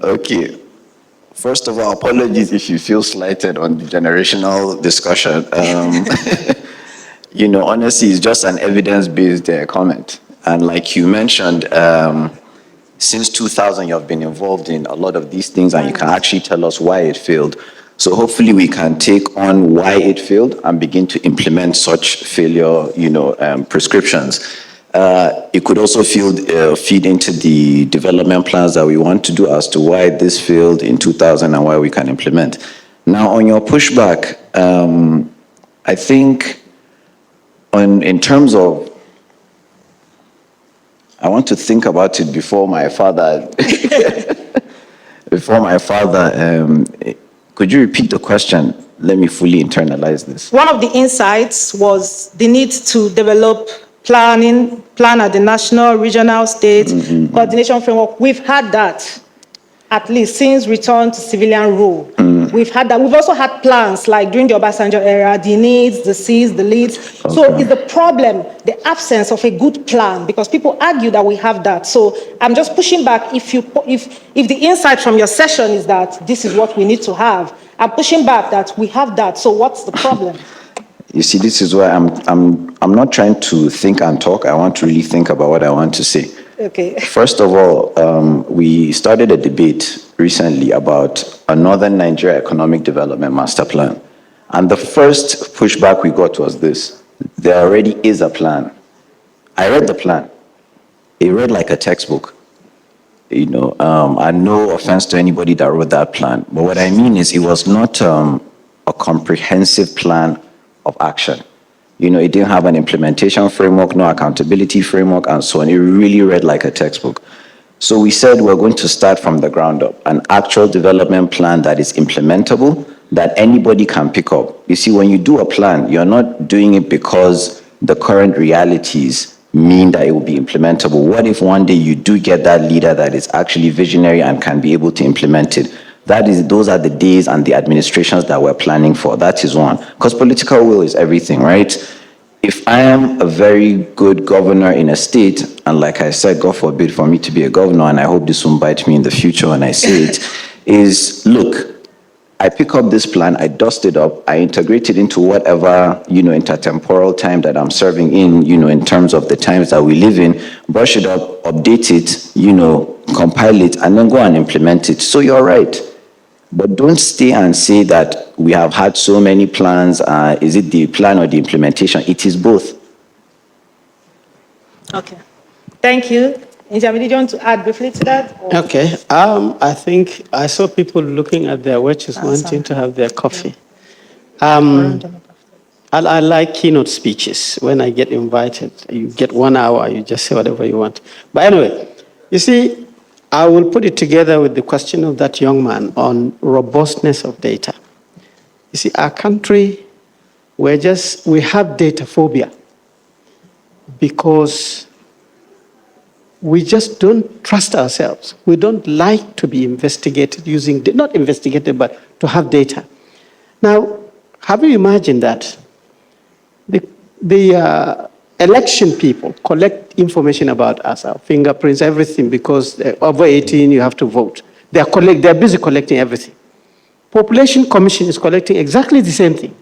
Okay. First of all, apologies if you feel slighted on the generational discussion. Honestly, it's just an evidence-based comment. And like you mentioned, since 2000, you've been involved in a lot of these things, and you can actually tell us why it failed. So hopefully we can take on why it failed and begin to implement such failure, prescriptions. It could also feed into the development plans that we want to do as to why this failed in 2000 and why we can implement. Now, on your pushback, I think in terms of, I want to think about it before my father, could you repeat the question? Let me fully internalize this. One of the insights was the need to develop plan at the national, regional, state, coordination framework. We've had that, at least since return to civilian rule. We've had that. We've also had plans, like during the Obasanjo era, the needs, the seeds, the leads. Okay. So is the problem the absence of a good plan? Because people argue that we have that. So I'm just pushing back. If the insight from your session is that this is what we need to have, I'm pushing back that we have that. So what's the problem? You see, this is why I'm not trying to think and talk. I want to really think about what I want to say. Okay. First of all, we started a debate recently about a Northern Nigeria Economic Development Master Plan. And the first pushback we got was this. There already is a plan. I read the plan. It read like a textbook. And no offense to anybody that wrote that plan. But what I mean is it was not a comprehensive plan of action. It didn't have an implementation framework, no accountability framework, and so on. It really read like a textbook. So we said we're going to start from the ground up, an actual development plan that is implementable, that anybody can pick up. You see, when you do a plan, you're not doing it because the current realities mean that it will be implementable. What if one day you do get that leader that is actually visionary and can be able to implement it? Those are the days and the administrations that we're planning for. That is one. Because political will is everything, right? If I am a very good governor in a state, and like I said, God forbid for me to be a governor, and I hope this won't bite me in the future when I say it, is, look, I pick up this plan, I dust it up, I integrate it into whatever, intertemporal time that I'm serving in terms of the times that we live in, brush it up, update it, compile it, and then go and implement it. So you're right. But don't stay and say that we have had so many plans. Is it the plan or the implementation? It is both. Okay. Thank you. Engineer, did you want to add briefly to that? Or? Okay. I think I saw people looking at their watches, wanting to have their coffee. I like keynote speeches. When I get invited, you get 1 hour, you just say whatever you want. But anyway, you see, I will put it together with the question of that young man on robustness of data. You see, our country, we have data phobia because we just don't trust ourselves. We don't like to be investigated using, not investigated, but to have data. Now, have you imagined that the election people collect information about us, our fingerprints, everything, because over 18 you have to vote. They're busy collecting everything. Population Commission is collecting exactly the same thing.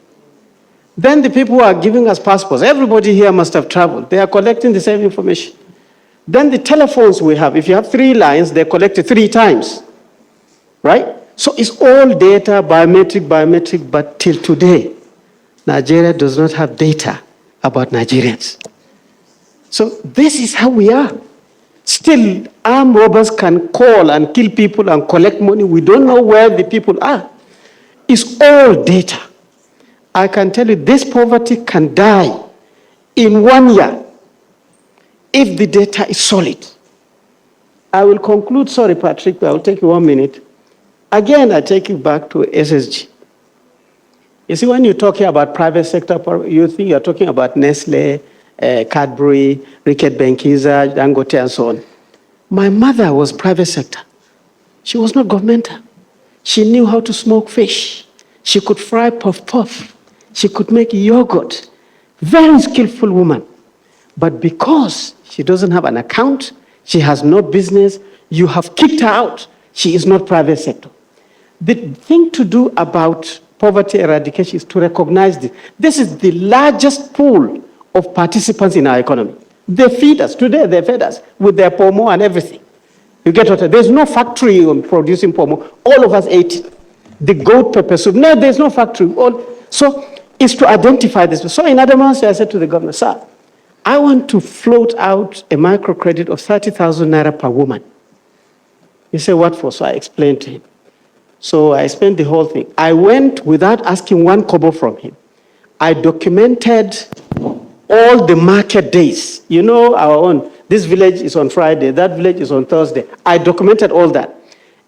Then the people who are giving us passports, everybody here must have traveled. They are collecting the same information. Then the telephones we have, if you have 3 lines, they're collected 3 times, right? So it's all data, biometric, but till today, Nigeria does not have data about Nigerians. So this is how we are. Still, armed robbers can call and kill people and collect money. We don't know where the people are. It's all data. I can tell you this poverty can die in 1 year if the data is solid. I will conclude, sorry, Patrick, but I'll take you 1 minute. Again, I take you back to SSG. You see, when you're talking about private sector, you think you're talking about Nestle, Cadbury, Ricket Benkiza, Dangote, and so on. My mother was private sector. She was not governmental. She knew how to smoke fish. She could fry puff-puff. She could make yogurt. Very skillful woman. But because she doesn't have an account, she has no business, you have kicked her out. She is not private sector. The thing to do about poverty eradication is to recognize this. This is the largest pool of participants in our economy. They feed us. Today, they fed us with their pomo and everything. You get what? There's no factory producing pomo. All of us ate it. The goat pepper soup. No, there's no factory. So it's to identify this. So in other words, I said to the governor, sir, I want to float out a microcredit of 30,000 naira per woman. He said, what for? So I explained to him. So I spent the whole thing. I went without asking 1 kobo from him. I documented all the market days. You know our own. This village is on Friday, that village is on Thursday. I documented all that.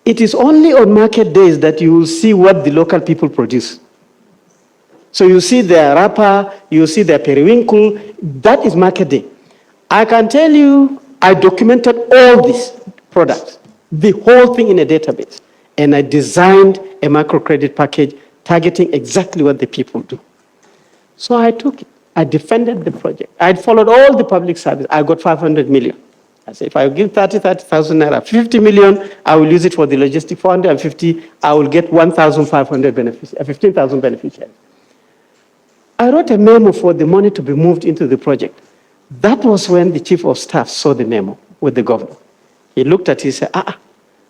It is only on market days that you will see what the local people produce. So you see their wrapper, you see their periwinkle, that is market day. I can tell you, I documented all these products, the whole thing in a database, and I designed a microcredit package targeting exactly what the people do. So I took it. I defended the project. I followed all the public service. I got 500 million. I said, if I give 30,000 naira, 50 million, I will use it for the logistic. 450, I will get 1,500 beneficiaries, 15,000 beneficiaries. I wrote a memo for the money to be moved into the project. That was when the chief of staff saw the memo with the governor. He looked at it and said,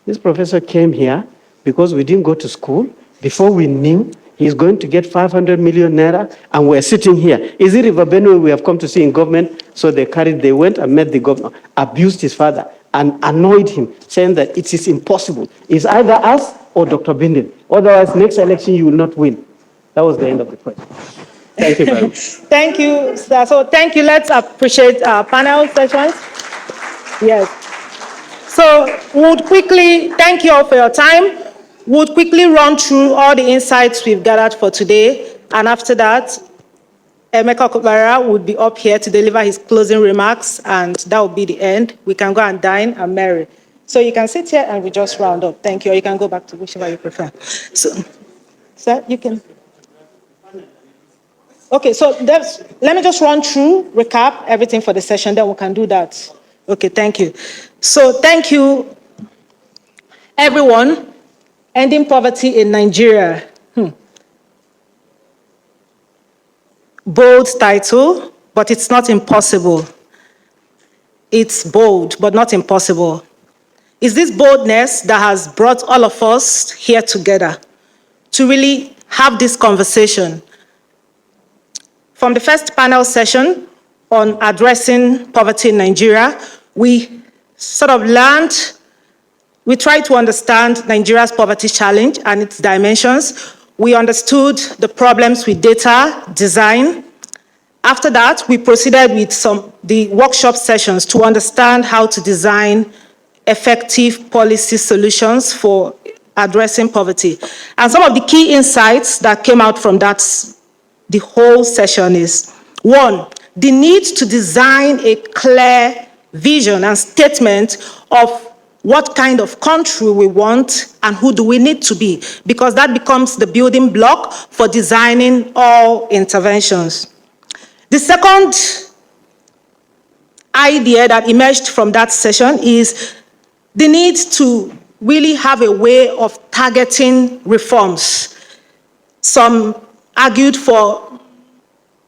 this professor came here because we didn't go to school. Before we knew, he's going to get 500 million naira, and we're sitting here. Is it River Benue we have come to see in government? So they went and met the governor, abused his father, and annoyed him, saying that it is impossible. It's either us or Dr. Bindin. Otherwise, next election, you will not win. That was the end of the project. Thank you very much. Thank you, sir. So thank you. Let's appreciate our panel sessions. Yes. So we'll quickly, thank you all for your time. We'll quickly run through all the insights we've gathered for today. And after that, Emeka Okubara would be up here to deliver his closing remarks, and that will be the end. We can go and dine and marry. So you can sit here and we just round up. Thank you. Or you can go back to whichever you prefer. So, sir, you can. Okay, so let me just run through, recap everything for the session, then we can do that. Okay, thank you. So thank you, everyone. Ending poverty in Nigeria. Bold title, but it's not impossible. It's bold, but not impossible. It's this boldness that has brought all of us here together to really have this conversation. From the first panel session on addressing poverty in Nigeria, we sort of learned, we tried to understand Nigeria's poverty challenge and its dimensions. We understood the problems with data, design. After that, we proceeded with the workshop sessions to understand how to design effective policy solutions for addressing poverty. And some of the key insights that came out from that, the whole session is, 1, the need to design a clear vision and statement of what kind of country we want and who do we need to be, because that becomes the building block for designing all interventions. The second idea that emerged from that session is the need to really have a way of targeting reforms. Some argued for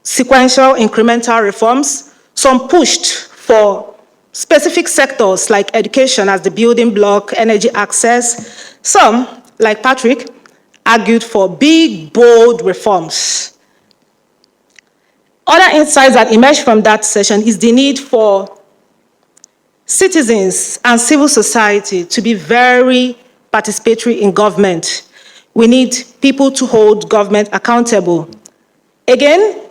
sequential incremental reforms. Some pushed for specific sectors like education as the building block, energy access. Some, like Patrick, argued for big, bold reforms. Other insights that emerged from that session is the need for citizens and civil society to be very participatory in government. We need people to hold government accountable. Again,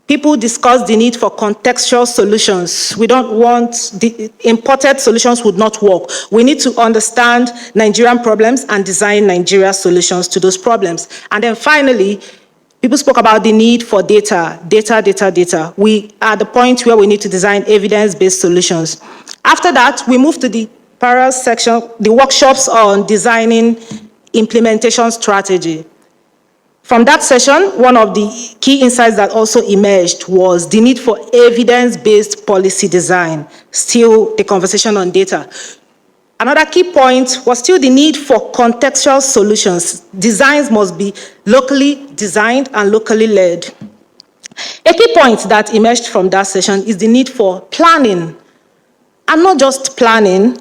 people discussed the need for contextual solutions. We don't want, the imported solutions would not work. We need to understand Nigerian problems and design Nigeria solutions to those problems. And then finally, people spoke about the need for data. We are at the point where we need to design evidence-based solutions. After that, we moved to the parallel section, the workshops on designing implementation strategy. From that session, one of the key insights that also emerged was the need for evidence-based policy design, still the conversation on data. Another key point was still the need for contextual solutions. Designs must be locally designed and locally led. A key point that emerged from that session is the need for planning, and not just planning,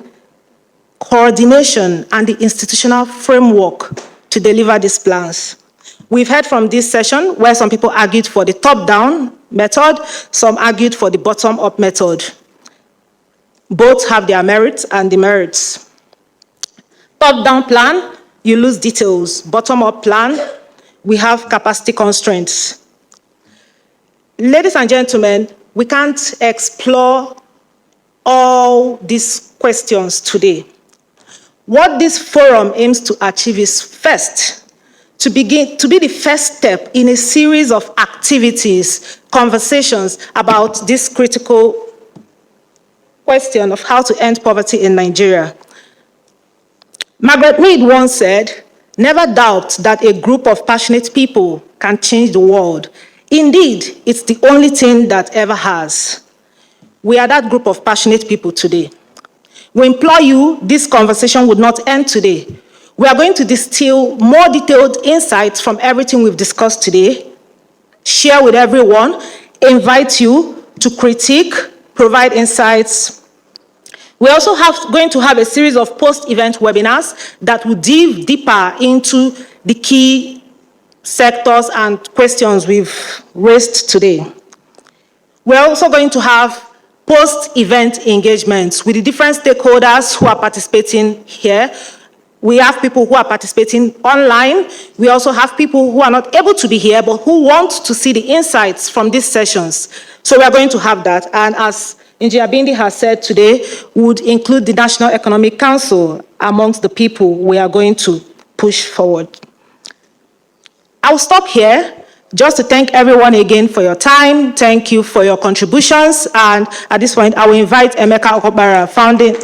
coordination and the institutional framework to deliver these plans. We've heard from this session where some people argued for the top-down method, some argued for the bottom-up method. Both have their merits and demerits. Top-down plan, you lose details. Bottom-up plan, we have capacity constraints. Ladies and gentlemen, we can't explore all these questions today. What this forum aims to achieve is first, to be the first step in a series of activities, conversations about this critical question of how to end poverty in Nigeria. Margaret Mead once said, "Never doubt that a group of passionate people can change the world. Indeed, it's the only thing that ever has." We are that group of passionate people today. We implore you, this conversation would not end today. We are going to distill more detailed insights from everything we've discussed today, share with everyone, invite you to critique, provide insights. We're also going to have a series of post-event webinars that will dive deeper into the key sectors and questions we've raised today. We're also going to have post-event engagements with the different stakeholders who are participating here. We have people who are participating online. We also have people who are not able to be here, but who want to see the insights from these sessions. So we are going to have that. And as Engineer Bindi has said today, would include the National Economic Council amongst the people we are going to push forward. I'll stop here just to thank everyone again for your time. Thank you for your contributions. And at this point, I will invite Emeka Okobara, founding